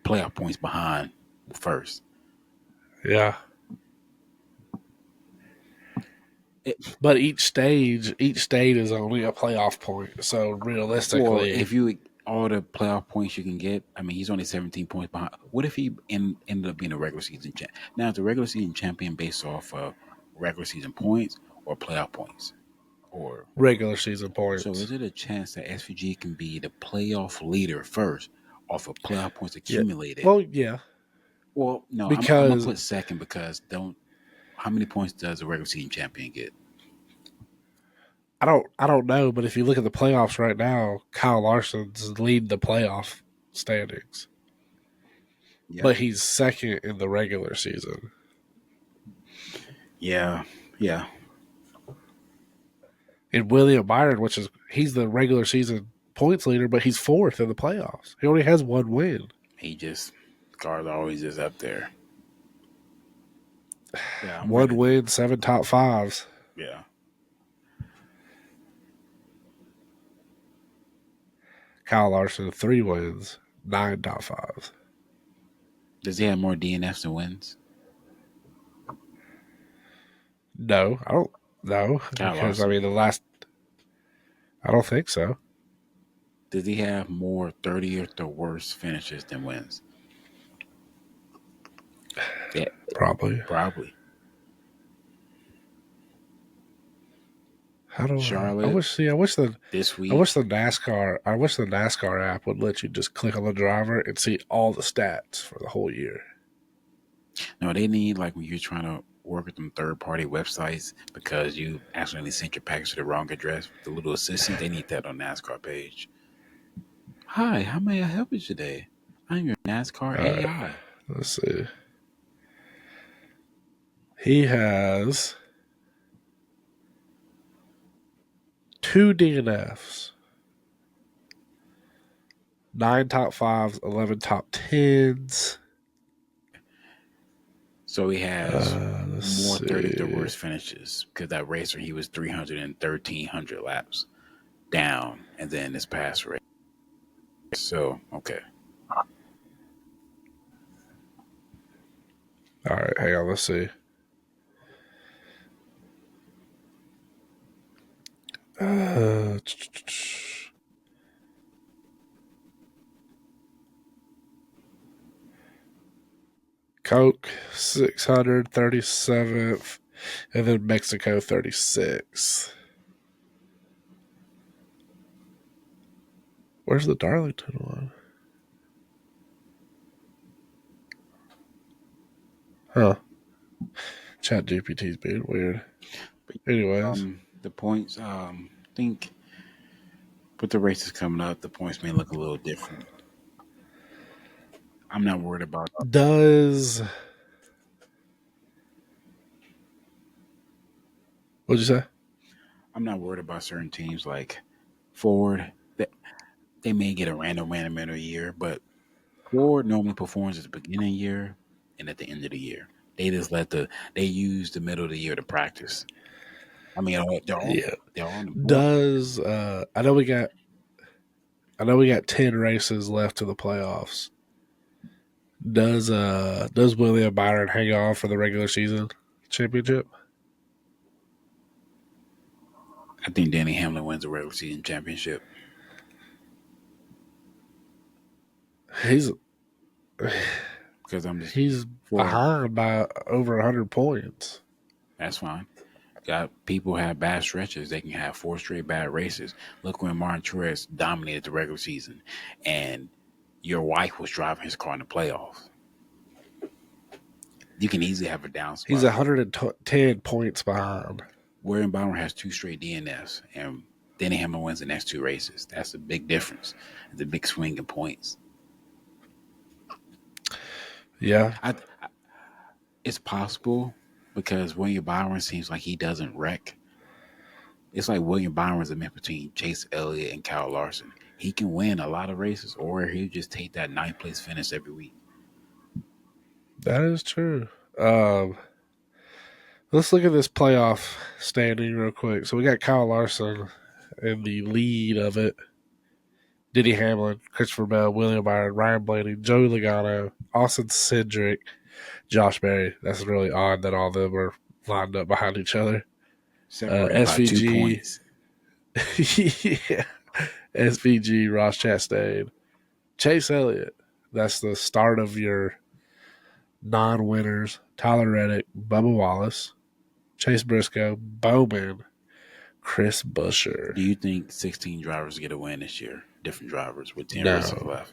Speaker 2: playoff points behind first.
Speaker 1: Yeah. But each stage is only a playoff point. So
Speaker 2: Well,
Speaker 1: realistically,
Speaker 2: if you all the playoff points you can get, I mean, he's only 17 points behind. What if he ended up being a regular season champ? Now, is the regular season champion based off of regular season points or playoff points? Or
Speaker 1: regular season
Speaker 2: so
Speaker 1: points.
Speaker 2: is it a chance that SVG can be the playoff leader first off of playoff points
Speaker 1: Yeah.
Speaker 2: accumulated?
Speaker 1: Well, yeah.
Speaker 2: Well, no, I'm gonna
Speaker 1: Because
Speaker 2: put second because don't. How many points does a regular season champion get?
Speaker 1: I don't know, but if you look at the playoffs right now, Kyle Larson's leading the playoff standings.
Speaker 2: Yeah,
Speaker 1: But he's second in the regular season.
Speaker 2: yeah, yeah.
Speaker 1: And William Byron, he's the regular season points leader, but he's fourth in the playoffs. He only has one win.
Speaker 2: He just car's always just up there. Yeah, I'm
Speaker 1: One
Speaker 2: ready.
Speaker 1: win, 7 top fives.
Speaker 2: Yeah.
Speaker 1: Kyle Larson, 3 wins, 9 top fives.
Speaker 2: Does he have more DNFs than wins?
Speaker 1: No, I don't know.
Speaker 2: Kyle
Speaker 1: Because, I
Speaker 2: Larson.
Speaker 1: mean, I don't think so.
Speaker 2: Does he have more 30th or worse finishes than wins? Yeah,
Speaker 1: Probably.
Speaker 2: probably.
Speaker 1: How do I
Speaker 2: Charlotte
Speaker 1: wish, see, I wish the
Speaker 2: this
Speaker 1: I wish
Speaker 2: week.
Speaker 1: the NASCAR app would let you just click on the driver and see all the stats for the whole year.
Speaker 2: No, they need like when you're trying to work with them third party websites because you accidentally sent your package to the wrong address. The little assistant, they need that on NASCAR page. Hi, how may I help you today? I'm your NASCAR
Speaker 1: All right,
Speaker 2: AI.
Speaker 1: let's see. He has 2 DNFs, 9 top fives, 11 top tens.
Speaker 2: So he has
Speaker 1: Let's
Speaker 2: more 30th or
Speaker 1: see.
Speaker 2: worse finishes because that racer he was 300 and 1,300 laps down, and then this past race. So okay,
Speaker 1: All right, hang on. Let's see. Uh, Coke 637th, and then Mexico 36. Where's the Darlington one? Huh. Chat GPT's being weird.
Speaker 2: But
Speaker 1: Anyways,
Speaker 2: the points, I think with the races coming up, the points may look a little different. I'm not worried about.
Speaker 1: does what'd you say?
Speaker 2: I'm not worried about certain teams like Ford. They may get a random of the year, but Ford normally performs at the beginning of the year and at the end of the year. They just they use the middle of the year to practice. I mean,
Speaker 1: Yeah.
Speaker 2: they're all important.
Speaker 1: Does I know we got 10 races left to the playoffs. Does William Byron hang on for the regular season championship?
Speaker 2: I think Danny Hamlin wins the regular season championship
Speaker 1: He's
Speaker 2: because I'm just
Speaker 1: he's
Speaker 2: for
Speaker 1: behind by over 100 points.
Speaker 2: that's fine. Got people have bad stretches. They can have four straight bad races. Look when Martin Truex dominated the regular season, and your wife was driving his car in the playoffs. You can easily have a down
Speaker 1: He's
Speaker 2: spot.
Speaker 1: 110 points behind.
Speaker 2: William Byron has two straight DNFs, and Denny Hamlin wins the next two races. That's a big difference. It's a big swing in points.
Speaker 1: Yeah,
Speaker 2: I, it's possible because William Byron seems like he doesn't wreck. It's like William Byron's a mix between Chase Elliott and Kyle Larson. He can win a lot of races, or he'll just take that ninth place finish every week.
Speaker 1: that is true. Um, let's look at this playoff standing real quick. So we got Kyle Larson in the lead of it. Denny Hamlin, Christopher Bell, William Byron, Ryan Blaney, Joey Logano, Austin Cindric, Josh Berry. That's really odd that all of them are lined up behind each other.
Speaker 2: Separated by two
Speaker 1: SVG,
Speaker 2: points.
Speaker 1: yeah. SVG, Ross Chastain, Chase Elliott. That's the start of your non-winners. Tyler Reddick, Bubba Wallace, Chase Briscoe, Bowman, Chris
Speaker 2: Do
Speaker 1: Buescher.
Speaker 2: you think 16 drivers get a win this year? Different drivers with 10 races
Speaker 1: No.
Speaker 2: left.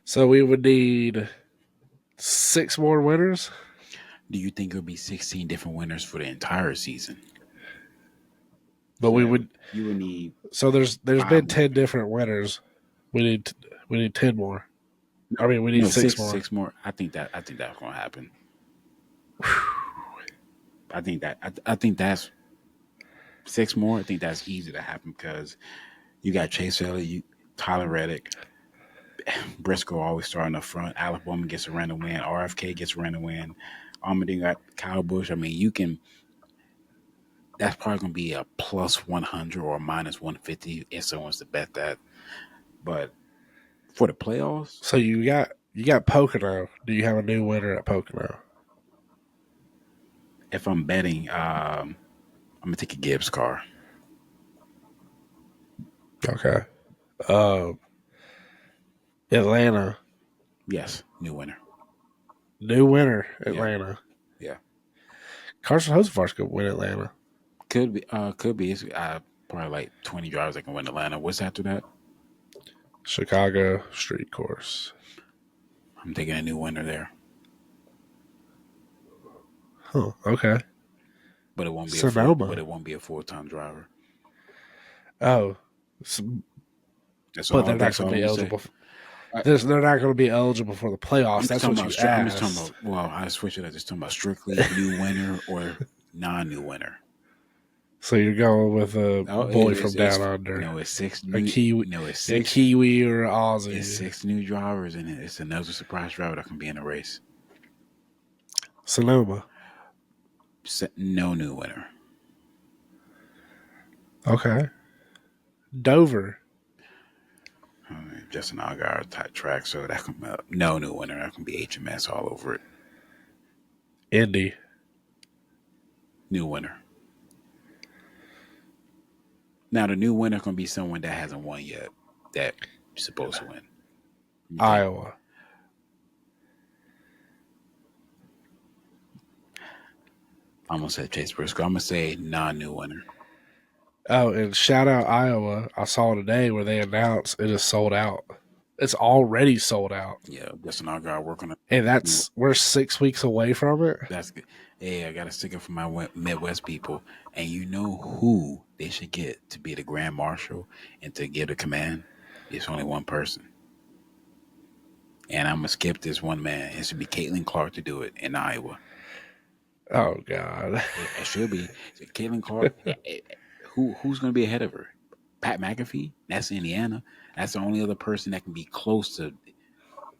Speaker 1: So we would need 6 more winners,
Speaker 2: Do you think it'll be 16 different winners for the entire season?
Speaker 1: but
Speaker 2: So
Speaker 1: we
Speaker 2: that
Speaker 1: would.
Speaker 2: you would need
Speaker 1: So there's
Speaker 2: five
Speaker 1: been
Speaker 2: more.
Speaker 1: 10 different winners. We need 10 more. I
Speaker 2: No,
Speaker 1: mean, we need
Speaker 2: no,
Speaker 1: 6 more.
Speaker 2: six more. I think that's gonna happen. I think that's six more. I think that's easy to happen because you got Chase Elliott, Tyler Reddick, Briscoe always starting up front. Alec Bowman gets a random win. RFK gets a random win. Then got Kyle Busch. I mean, you can. That's probably gonna be a plus 100 or a minus 150 if someone's to bet that. But for the playoffs,
Speaker 1: So you got Pocono. Do you have a new winner at Pocono?
Speaker 2: if I'm betting, I'm gonna take a Gibbs car.
Speaker 1: Okay. Um, Atlanta,
Speaker 2: Yes, new winner.
Speaker 1: new winner.
Speaker 2: Yeah,
Speaker 1: Atlanta.
Speaker 2: yeah.
Speaker 1: Carson Hocefar's gonna win Atlanta.
Speaker 2: Could be. It's probably like 20 drivers that can win Atlanta. What's after that?
Speaker 1: Chicago Street Course.
Speaker 2: I'm taking a new winner there,
Speaker 1: Huh. Okay.
Speaker 2: but it won't be a full. But
Speaker 1: Sonoma.
Speaker 2: it won't be a full time driver.
Speaker 1: Oh, but they're not
Speaker 2: That's
Speaker 1: going
Speaker 2: all
Speaker 1: to
Speaker 2: I'm
Speaker 1: be
Speaker 2: gonna say.
Speaker 1: eligible.
Speaker 2: I,
Speaker 1: They're not going to be eligible for the playoffs. That's what you
Speaker 2: I'm just talking
Speaker 1: asked.
Speaker 2: about. Well, I switch it. I just talking about strictly new winner or non-new winner.
Speaker 1: So you're going with a
Speaker 2: Oh,
Speaker 1: boy from down
Speaker 2: you
Speaker 1: under,
Speaker 2: know it's six
Speaker 1: a
Speaker 2: new.
Speaker 1: Kiwi,
Speaker 2: You know it's
Speaker 1: a
Speaker 2: six.
Speaker 1: Kiwi or an
Speaker 2: It's
Speaker 1: Aussie.
Speaker 2: six new drivers, and it's another surprise driver that can be in the race.
Speaker 1: Sonoma.
Speaker 2: No new winner.
Speaker 1: Okay. Dover.
Speaker 2: Justin Allgaier type track, so that can no new winner. That can be HMS all over it.
Speaker 1: Indy.
Speaker 2: New winner. Now the new winner can be someone that hasn't won yet. That supposed to win. Let me think.
Speaker 1: Iowa.
Speaker 2: I'm gonna say Chase Briscoe. I'm gonna say non-new winner.
Speaker 1: Oh, and shout out Iowa. I saw today where they announced it is sold out. It's already sold out.
Speaker 2: Yeah, Justin Allgaier working on.
Speaker 1: And we're 6 weeks away from it.
Speaker 2: That's good. Hey, I got a sticker for my Midwest people, and you know who they should get to be the Grand Marshal and to give the command? It's only one person, and I'm gonna skip this one man. It should be Caitlin Clark to do it in Iowa.
Speaker 1: Oh God.
Speaker 2: It should be Caitlin Clark. Who's gonna be ahead of her? Pat McAfee. That's Indiana. That's the only other person that can be close to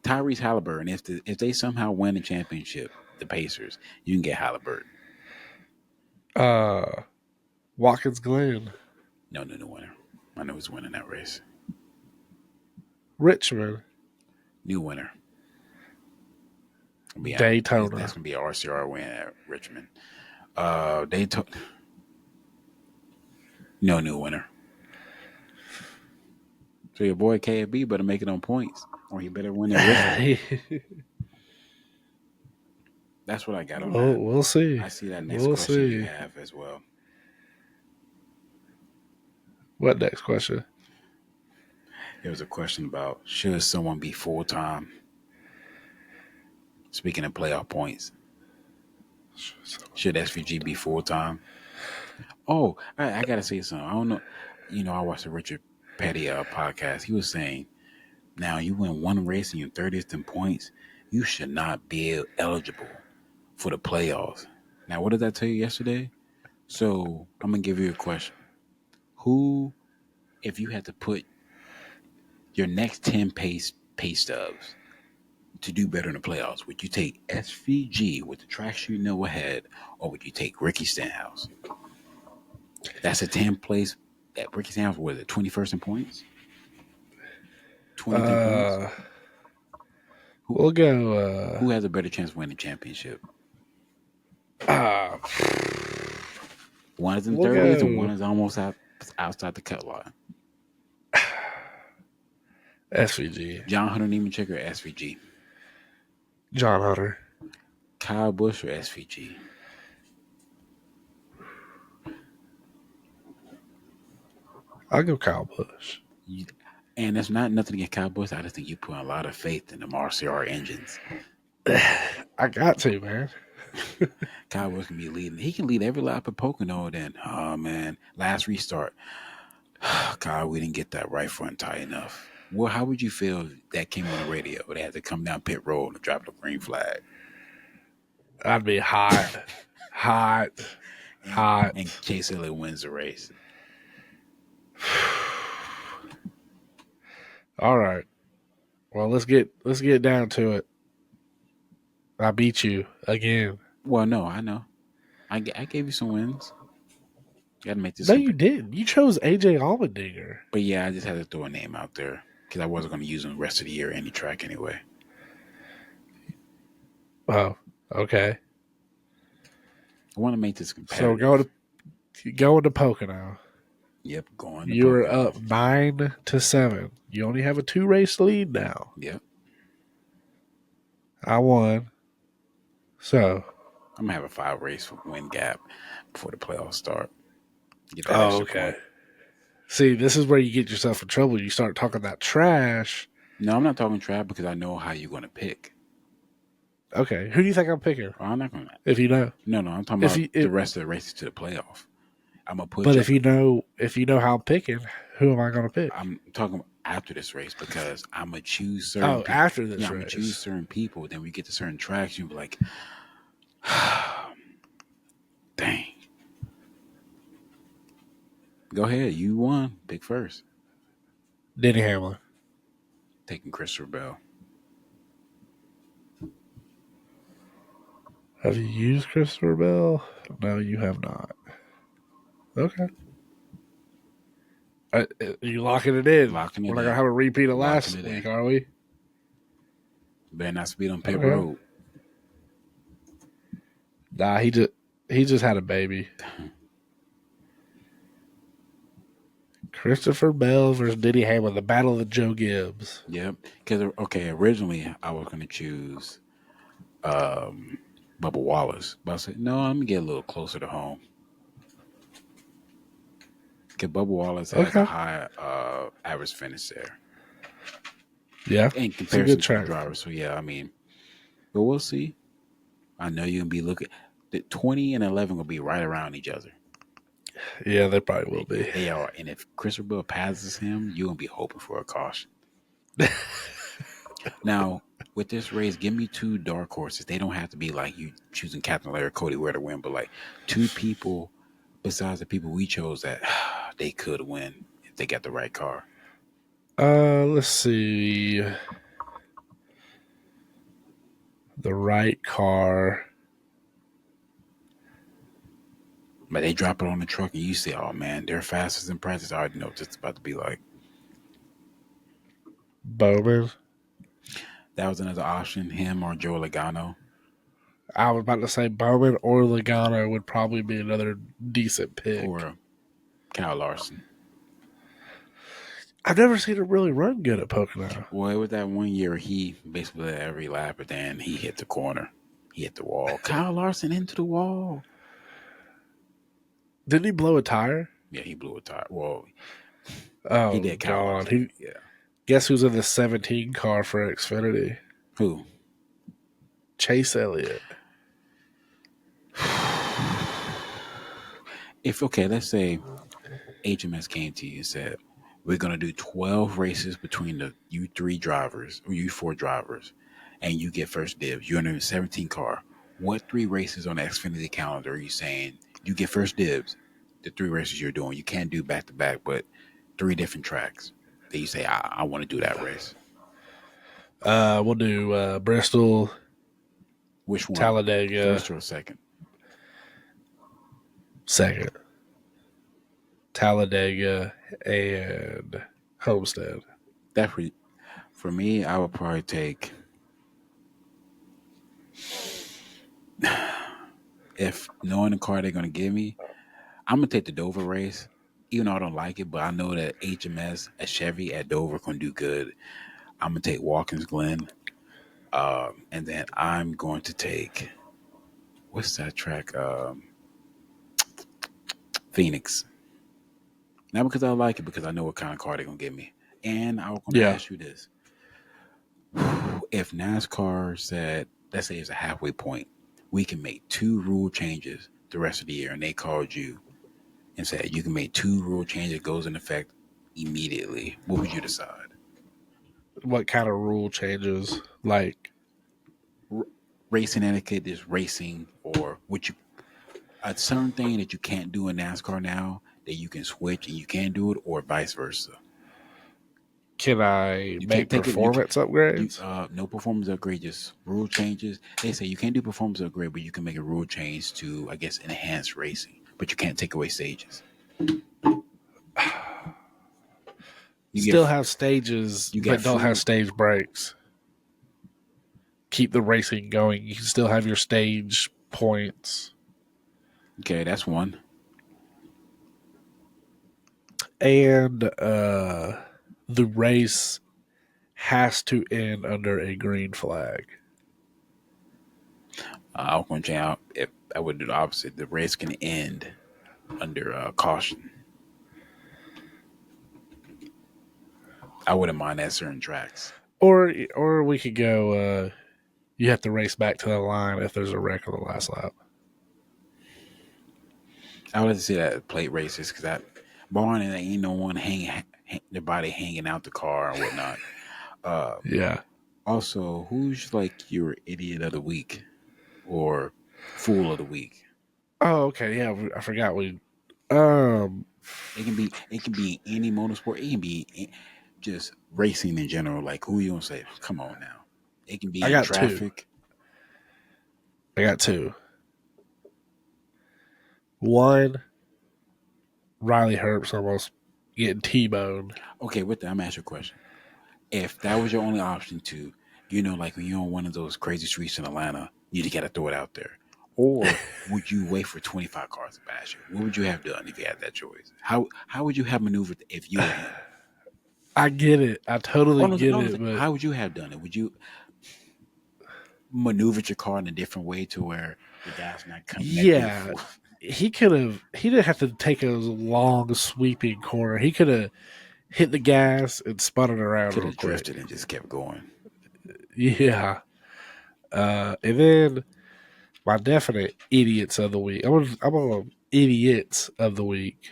Speaker 2: Tyrese Halliburton. If they somehow win the championship, the Pacers, you can get Halliburton.
Speaker 1: Watkins Glen.
Speaker 2: No winner. I know who's winning that race.
Speaker 1: Richmond.
Speaker 2: New winner.
Speaker 1: Daytona.
Speaker 2: That's gonna be an RCR win at Richmond. Daytona. No new winner. So your boy KFB better make it on points, or he better win at Richmond. That's what I got on that.
Speaker 1: We'll see.
Speaker 2: I see that next question you have as well.
Speaker 1: What next question?
Speaker 2: There was a question about should someone be full-time? Speaking of playoff points, should SVG be full-time? Oh, I gotta say something. I don't know. You know, I watched the Richard Petty podcast. He was saying, now you win one race and you're 30th in points, you should not be eligible for the playoffs. Now, what did I tell you yesterday? So I'm gonna give you a question. Who, if you had to put your next 10 pay stubs to do better in the playoffs, would you take SVG with the track you know ahead, or would you take Ricky Stenhouse? That's a 10 place. That Ricky Stenhouse was it 21st in points? 20th in points.
Speaker 1: We'll go.
Speaker 2: Who has a better chance of winning the championship? One is in 30s and one is almost outside the cut line.
Speaker 1: SVG.
Speaker 2: John Hunter Nemechek or SVG?
Speaker 1: John Hunter.
Speaker 2: Kyle Busch or SVG?
Speaker 1: I'll go Kyle Busch.
Speaker 2: And it's not nothing against Kyle Busch. I just think you put a lot of faith in the RCR engines.
Speaker 1: I got to, man.
Speaker 2: Kyle Busch can be leading. He can lead every lap of Pocono. Then, oh man, last restart. Kyle, we didn't get that right front tire enough. Well, how would you feel if that came on the radio? They had to come down pit road and drop the green flag.
Speaker 1: I'd be hot, hot.
Speaker 2: And Chase Elliott wins the race.
Speaker 1: All right. Well, let's get down to it. I beat you again.
Speaker 2: Well, no, I know. I gave you some wins. Got to make this.
Speaker 1: No, you didn't. You chose AJ Allmendinger.
Speaker 2: But yeah, I just had to throw a name out there because I wasn't going to use him the rest of the year any track anyway.
Speaker 1: Oh, okay.
Speaker 2: I want to make this competitive.
Speaker 1: So going to Pocono.
Speaker 2: Yep, going.
Speaker 1: You were up 9-7. You only have a 2-race lead now.
Speaker 2: Yep.
Speaker 1: I won. So
Speaker 2: I'm gonna have a 5-race win gap before the playoffs start.
Speaker 1: Get that okay. Point. See, this is where you get yourself in trouble. You start talking that trash.
Speaker 2: No, I'm not talking trash because I know how you're gonna pick.
Speaker 1: Okay, who do you think I'm picking?
Speaker 2: Well, I'm not gonna.
Speaker 1: If you know.
Speaker 2: No, I'm talking about the rest of the races to the playoff. I'm gonna put.
Speaker 1: But if you know how I'm picking, who am I gonna pick?
Speaker 2: I'm talking after this race because I'm gonna choose certain.
Speaker 1: Oh, after this race,
Speaker 2: I'm gonna choose certain people. Then we get to certain tracks, you'll be like, dang. Go ahead, you won. Pick first.
Speaker 1: Denny Hamlin.
Speaker 2: Taking Christopher Bell.
Speaker 1: Have you used Christopher Bell? No, you have not. Okay. You locking it in?
Speaker 2: Locking it in.
Speaker 1: We're not going to have a repeat of last week, are we?
Speaker 2: Better not speed on pit road.
Speaker 1: Nah, he just had a baby. Christopher Bell versus Denny Hamlin, the battle of Joe Gibbs.
Speaker 2: Yep. Because, originally I was going to choose Bubba Wallace. But I said, no, I'm gonna get a little closer to home. Because Bubba Wallace has a
Speaker 1: Okay.
Speaker 2: high average finish there
Speaker 1: Yeah.
Speaker 2: in
Speaker 1: It's a good
Speaker 2: comparison to the
Speaker 1: track.
Speaker 2: drivers. So yeah, I mean, but we'll see. I know you're gonna be looking. The 20 and 11 will be right around each other.
Speaker 1: Yeah, they probably will be.
Speaker 2: They are, and if Christopher passes him, you're gonna be hoping for a caution. Now, with this race, give me two dark horses. They don't have to be like you choosing Captain Larry Cody Ware to win, but like two people besides the people we chose that they could win if they got the right car.
Speaker 1: Let's see. The right car.
Speaker 2: But they drop it on the truck and you say, oh man, they're fastest in practice. I already know what it's about to be like.
Speaker 1: Bowman.
Speaker 2: That was another option, him or Joe Logano.
Speaker 1: I was about to say Bowman or Logano would probably be another decent pick.
Speaker 2: Or Kyle Larson.
Speaker 1: I've never seen him really run good at Pocono.
Speaker 2: Well, it was that one year he basically led every lap, but then he hit the corner. He hit the wall. Kyle Larson into the wall.
Speaker 1: Didn't he blow a tire?
Speaker 2: Yeah, he blew a tire. Well, he
Speaker 1: Oh
Speaker 2: did Kyle
Speaker 1: God!
Speaker 2: Larson.
Speaker 1: He
Speaker 2: Yeah.
Speaker 1: guess who's in the 17 car for Xfinity?
Speaker 2: Who?
Speaker 1: Chase Elliott.
Speaker 2: If, okay, let's say HMS came to you and said, we're going to do 12 races between the you three drivers or you four drivers, and you get first dibs. You're in a 17 car. What three races on the Xfinity calendar are you saying you get first dibs? The three races you're doing. You can't do back to back, but three different tracks that you say, I want to do that race.
Speaker 1: We'll do Bristol,
Speaker 2: Which one?
Speaker 1: Talladega,
Speaker 2: First or second?
Speaker 1: second. Talladega and Homestead.
Speaker 2: That for me, I would probably take, if knowing the car they're going to give me, I'm gonna take the Dover race, even though I don't like it. But I know that HMS at Chevy at Dover can do good. I'm gonna take Watkins Glen, and then I'm going to take, what's that track? Phoenix. Not because I like it, because I know what kind of car they're gonna give me. And I was gonna
Speaker 1: Yeah.
Speaker 2: ask you this: if NASCAR said, let's say it's a halfway point, we can make two rule changes the rest of the year, and they called you and said you can make two rule changes that goes in effect immediately, what would you decide?
Speaker 1: What kind of rule changes? Like,
Speaker 2: Racing etiquette is racing, or would you a certain thing that you can't do in NASCAR now that you can switch and you can do it, or vice versa.
Speaker 1: can I
Speaker 2: You can't
Speaker 1: make
Speaker 2: take it. You
Speaker 1: performance upgrades?
Speaker 2: no performance upgrade, just rule changes. They say you can't do performance upgrade, but you can make a rule change to, I guess, enhance racing. But you can't take away stages. You get
Speaker 1: Still have stages,
Speaker 2: you got
Speaker 1: but don't have
Speaker 2: free.
Speaker 1: stage breaks. Keep the racing going. You can still have your stage points.
Speaker 2: Okay, that's one.
Speaker 1: And the race has to end under a green flag.
Speaker 2: I was going to change out. If I would do the opposite, the race can end under caution. I wouldn't mind at certain tracks.
Speaker 1: Or we could go you have to race back to the line if there's a wreck on the last lap.
Speaker 2: I would like to see that at plate races, because that barn and ain't no one their body hanging out the car and whatnot.
Speaker 1: Yeah.
Speaker 2: Also, who's like your idiot of the week or fool of the week?
Speaker 1: Oh, okay. Yeah, I forgot we. Um,
Speaker 2: It can be any motorsport. It can be just racing in general. Like, who you gonna say? Come on now. It can
Speaker 1: I
Speaker 2: be in
Speaker 1: got two.
Speaker 2: traffic.
Speaker 1: I got two. One, Riley Herbst almost getting T-boned.
Speaker 2: Okay, with that, I'm gonna ask you a question. If that was your only option to, like when you're on one of those crazy streets in Atlanta, you just gotta throw it out there. Or would you wait for 25 cars to pass you? What would you have done if you had that choice? How would you have maneuvered if you were him?
Speaker 1: I get it. I
Speaker 2: Oh
Speaker 1: totally
Speaker 2: no,
Speaker 1: get
Speaker 2: no,
Speaker 1: it, but
Speaker 2: how would you have done it? Would you? maneuvered your car in a different way to where the guy's not coming at you
Speaker 1: Yeah,
Speaker 2: full.
Speaker 1: he could have. He didn't have to take a long sweeping corner. He could have hit the gas and spun it around
Speaker 2: Could
Speaker 1: real
Speaker 2: have
Speaker 1: quick.
Speaker 2: drifted and just kept going.
Speaker 1: Yeah. And then my definite idiots of the week. I'm on idiots of the week.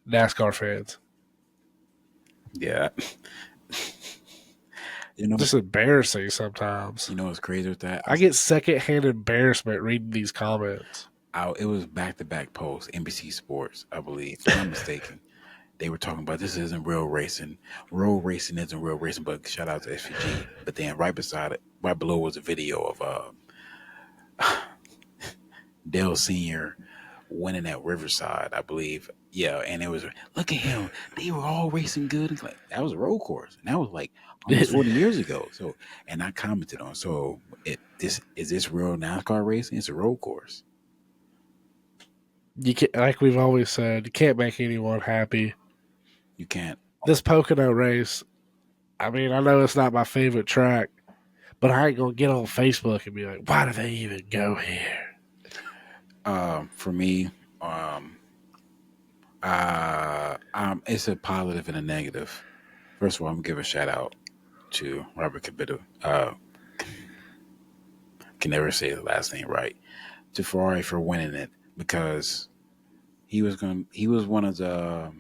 Speaker 1: NASCAR fans.
Speaker 2: Yeah. You know,
Speaker 1: Just embarrassing sometimes.
Speaker 2: you know what's crazy with that?
Speaker 1: I get secondhand embarrassment reading these comments.
Speaker 2: It was back to back posts, NBC Sports, I believe, if I'm not mistaken. They were talking about this isn't real racing. Real racing isn't real racing, but shout out to SVG. But then right beside it, right below was a video of Dale Sr. winning at Riverside, I believe. Yeah, and it was look at him. They were all racing good. It's like that was a road course, and that was like almost 40 years ago. So, and I commented on this is this real NASCAR racing? It's a road course.
Speaker 1: You can't, like we've always said, you can't make anyone happy.
Speaker 2: You can't.
Speaker 1: This Pocono race, I mean, I know it's not my favorite track, but I ain't gonna get on Facebook and be like, why do they even go here?
Speaker 2: For me, um, it's a positive and a negative. First of all, I'm gonna give a shout out to Robert Cabito. Can never say the last name right. To Ferrari for winning it because he was one of the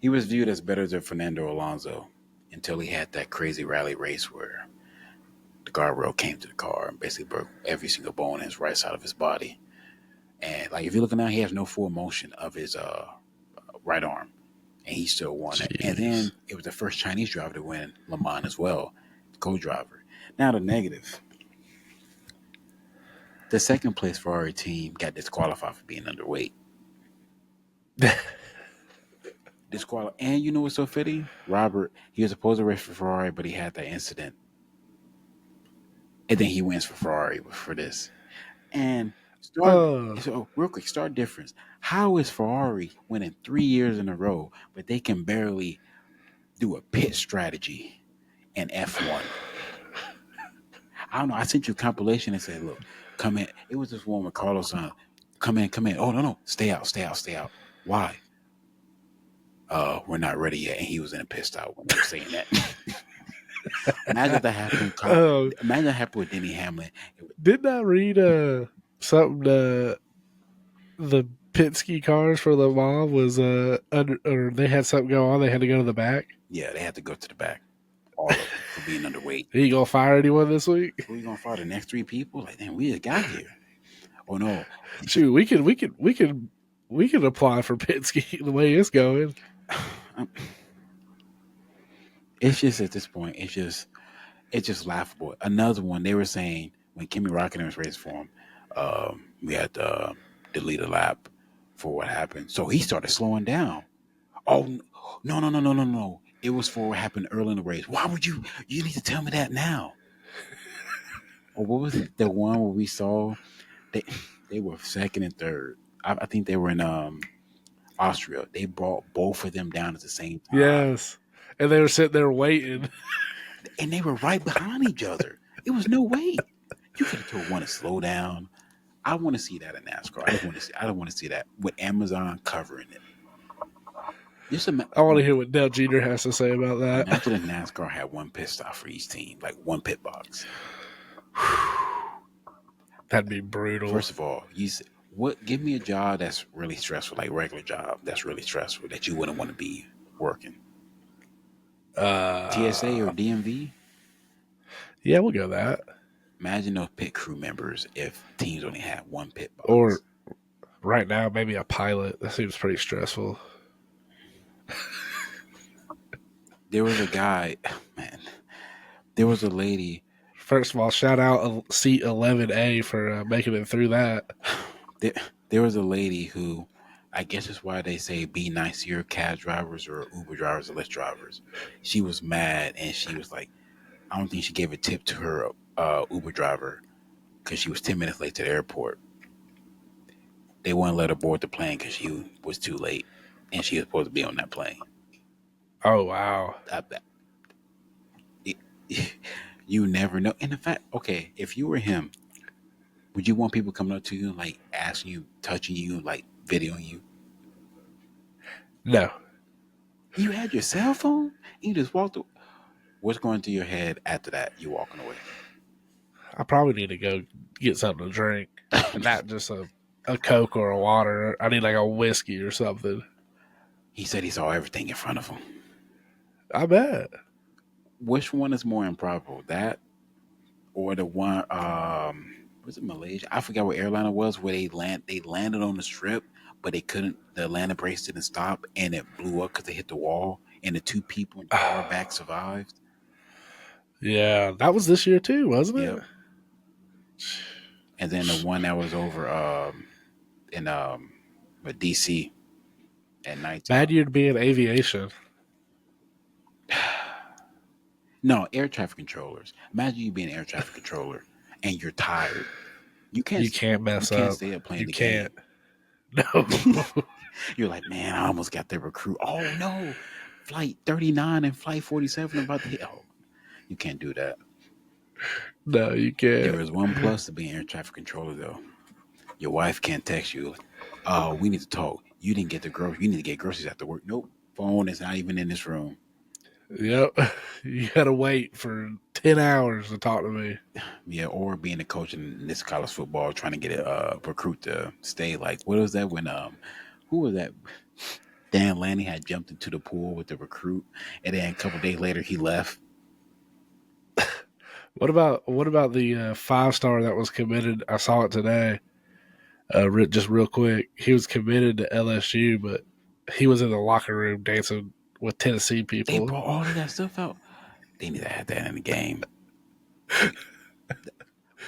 Speaker 2: he was viewed as better than Fernando Alonso until he had that crazy rally race where the guardrail came to the car and basically broke every single bone in his right side of his body. And like if you're looking now, he has no full motion of his right arm, and he still won it. And
Speaker 1: Jeez.
Speaker 2: then it was the first Chinese driver to win Le Mans as well, co-driver. Now the negative. The second place Ferrari team got disqualified for being underweight. Disqualified. And you know what's so fitting? Robert, he was supposed to race for Ferrari, but he had that incident. And then he wins for Ferrari for this. And
Speaker 1: uh,
Speaker 2: so real quick, start difference. How is Ferrari winning 3 years in a row, but they can barely do a pit strategy in F1? I don't know. I sent you a compilation and said, look, come in. It was this one with Carlos on. Come in, come in. Oh, no, no. Stay out, stay out, stay out. Why? We're not ready yet. And he was in a pissed out when they were saying that. Imagine that happened.
Speaker 1: uh,
Speaker 2: Imagine that happened with Denny Hamlin.
Speaker 1: didn't I read something the Penske cars for Le Mans was or they had something go on, they had to go to the back.
Speaker 2: Yeah, they had to go to the back. All of them for being underweight.
Speaker 1: Are you gonna fire anyone this week?
Speaker 2: Who are you gonna fire the next three people? Like, damn, we just got here. Oh no.
Speaker 1: Shoot, we could apply for Penske the way it's going.
Speaker 2: It's just at this point, it's just laughable. Another one, they were saying when Kimi Räikkönen was racing for him, we had to delete a lap for what happened. So he started slowing down. Oh no, no, no, no, no, no. It was for what happened early in the race. Why would you need to tell me that now? Or what was it? The one where we saw they they were second and third. I think they were in Austria. They brought both of them down at the same time.
Speaker 1: Yes, and they were sitting there waiting.
Speaker 2: And they were right behind each other. It was no way. You could have told one to slow down. I want to see that in NASCAR. I don't want to see that with Amazon covering it. Just
Speaker 1: I want to hear what Dale Jr. has to say about that.
Speaker 2: imagine if NASCAR had one pit stop for each team, like one pit box.
Speaker 1: That'd be brutal.
Speaker 2: First of all, what? Give me a job that's really stressful, like regular job that's really stressful that you wouldn't want to be working. TSA or DMV.
Speaker 1: Yeah, we'll go that.
Speaker 2: Imagine those pit crew members if teams only had one pit box.
Speaker 1: Or right now, maybe a pilot. That seems pretty stressful.
Speaker 2: There was a guy, man. There was a lady.
Speaker 1: First of all, shout out seat 11A for making it through that.
Speaker 2: There was a lady who, I guess is why they say be nice to your cab drivers or Uber drivers or Lyft drivers. She was mad and she was like, I don't think she gave a tip to her Uber driver because she was 10 minutes late to the airport. They wouldn't let her board the plane because she was too late and she was supposed to be on that plane.
Speaker 1: Oh wow!
Speaker 2: I bet. You never know. And in fact, okay, if you were him, would you want people coming up to you, like asking you, touching you, like videoing you?
Speaker 1: No,
Speaker 2: You had your cell phone and you just walked away. What's going through your head after that? You walking away.
Speaker 1: I probably need to go get something to drink, and not just a Coke or a water. I need like a whiskey or something.
Speaker 2: He said he saw everything in front of him.
Speaker 1: I bet.
Speaker 2: Which one is more improbable? That or the one was it Malaysia? I forgot what airline it was where they landed on the strip, but they couldn't the landing brakes didn't stop and it blew up because they hit the wall and the two people in the car back survived.
Speaker 1: Yeah, that was this year too, wasn't
Speaker 2: Yep.
Speaker 1: it?
Speaker 2: And then the one that was over in DC at
Speaker 1: Bad
Speaker 2: nighttime.
Speaker 1: year to be in aviation.
Speaker 2: No, air traffic controllers. Imagine you being an air traffic controller and you're tired. You can't
Speaker 1: You can't
Speaker 2: you
Speaker 1: mess
Speaker 2: can't
Speaker 1: up.
Speaker 2: stay up playing
Speaker 1: You
Speaker 2: the
Speaker 1: can't.
Speaker 2: game.
Speaker 1: No.
Speaker 2: You're like, man, I almost got the recruit. Oh no, flight 39 and flight 47 about to hit. Oh, you can't do that.
Speaker 1: No, you
Speaker 2: There
Speaker 1: can't.
Speaker 2: is one plus to being air traffic controller though. Your wife can't text you. Oh, we need to talk. You didn't get the groceries. You need to get groceries after work. Nope. Phone is not even in this room.
Speaker 1: Yep. You gotta wait for 10 hours to talk to me.
Speaker 2: Yeah, or being a coach in this college football, trying to get a recruit to stay. Like, what was that when who was that? Dan Lanning had jumped into the pool with the recruit, and then a couple days later he left.
Speaker 1: What about the 5-star that was committed? I saw it today. Just real quick, he was committed to LSU, but he was in the locker room dancing with Tennessee
Speaker 2: They
Speaker 1: people.
Speaker 2: brought all of that stuff out. They need to have that in the game. You,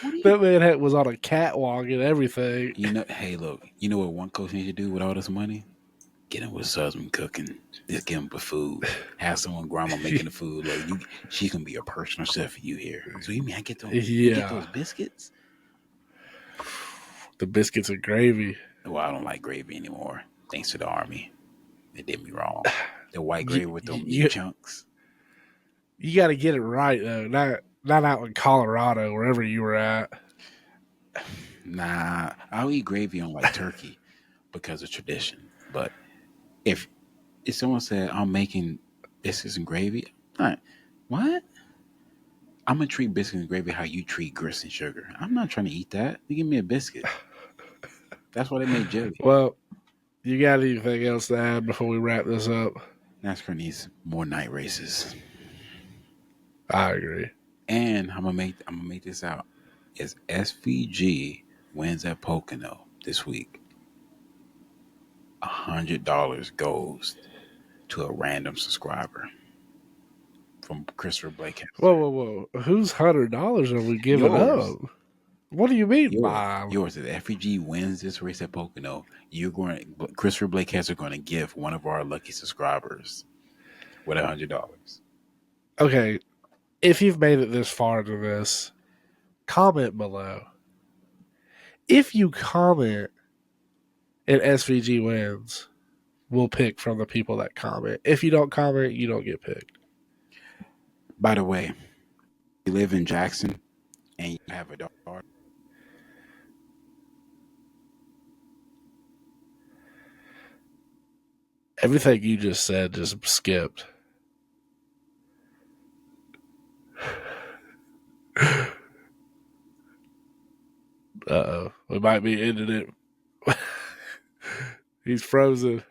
Speaker 2: what do you?
Speaker 1: That was on a catwalk and everything.
Speaker 2: You know, hey, look, you know what one coach needs to do with all this money? Get him with his husband cooking. Just give him the food. Have someone grandma making the food. Look, she's gonna be a personal chef for you here. So you mean I get those? You get
Speaker 1: Yeah,
Speaker 2: those biscuits?
Speaker 1: the biscuits and gravy.
Speaker 2: Well, I don't like gravy anymore. Thanks to the army, they did me wrong. The white
Speaker 1: You
Speaker 2: gravy with the meat
Speaker 1: you,
Speaker 2: chunks.
Speaker 1: you got to get it right though. Not out in Colorado, wherever you were at.
Speaker 2: Nah, I'll eat gravy on like turkey because of tradition. But if someone said I'm making biscuits and gravy, all right, what? I'm gonna treat biscuits and gravy how you treat grits and sugar. I'm not trying to eat that. You give me a biscuit. That's why they made jelly.
Speaker 1: Well, you got anything else to add before we wrap this up?
Speaker 2: NASCAR needs more night races.
Speaker 1: I agree.
Speaker 2: And I'm gonna make this out. Is SVG wins at Pocono this week, $100 goes to a random subscriber from Christopher Blake.
Speaker 1: Whoa! Whose $100 are we giving
Speaker 2: Yours,
Speaker 1: up? What do you mean,
Speaker 2: yours,
Speaker 1: mine?
Speaker 2: yours. If FEG wins this race at Pocono, you're going. Christopher Blake are going to give one of our lucky subscribers with $100.
Speaker 1: Okay, if you've made it this far into this, comment below. If you comment and SVG wins, we'll pick from the people that comment. If you don't comment, you don't get picked.
Speaker 2: By the way, you live in Jackson and you have a daughter.
Speaker 1: Everything you just said just skipped. Uh-oh. We might be ending it. He's frozen.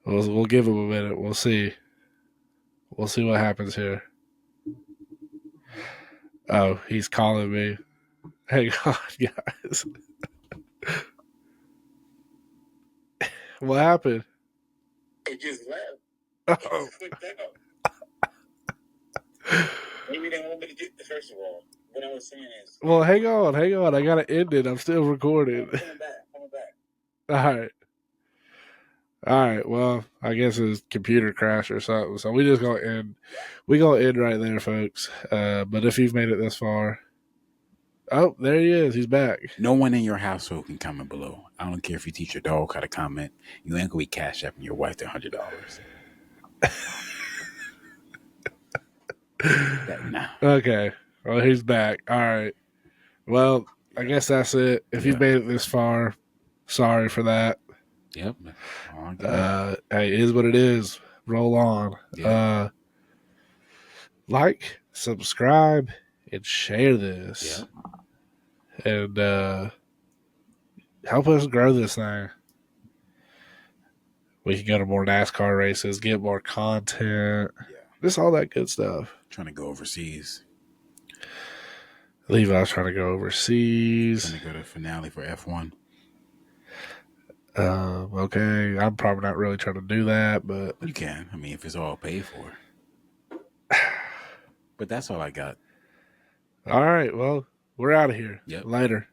Speaker 1: We'll give him a minute. We'll see. We'll see what happens here. Oh, he's calling me. Hang on, guys. What happened? It just left. Oh. Maybe they want me to get the first of all. What I was saying is. Well, hang on. I gotta end it. I'm still recording. Coming back. All right. All right. Well, I guess his computer crashed or something. So we just gonna end. We gonna end right there, folks. But if you've made it this far, oh, there he is. He's back.
Speaker 2: No one in your household can comment below. I don't care if you teach your dog how to comment. You ain't gonna be cash apping your wife $100. That nah.
Speaker 1: Okay. Well, he's back. All right. Well, I
Speaker 2: Yeah.
Speaker 1: guess that's it. If you
Speaker 2: Yeah.
Speaker 1: made it this far, sorry for that.
Speaker 2: Yep. All good.
Speaker 1: Hey, it is what it is. Roll on.
Speaker 2: Yep.
Speaker 1: Like, subscribe, and share this.
Speaker 2: Yep.
Speaker 1: And help us grow this thing. We can go to more NASCAR races, get more content,
Speaker 2: Yeah.
Speaker 1: just all that good stuff.
Speaker 2: Trying to go overseas.
Speaker 1: Levi's trying to go
Speaker 2: Trying
Speaker 1: overseas.
Speaker 2: to go to the finale for F1.
Speaker 1: Okay, I'm probably not really trying to do that, but
Speaker 2: You can. I mean, if it's all paid for. But that's all I got.
Speaker 1: all right. Well, we're out of here.
Speaker 2: Yep.
Speaker 1: Later.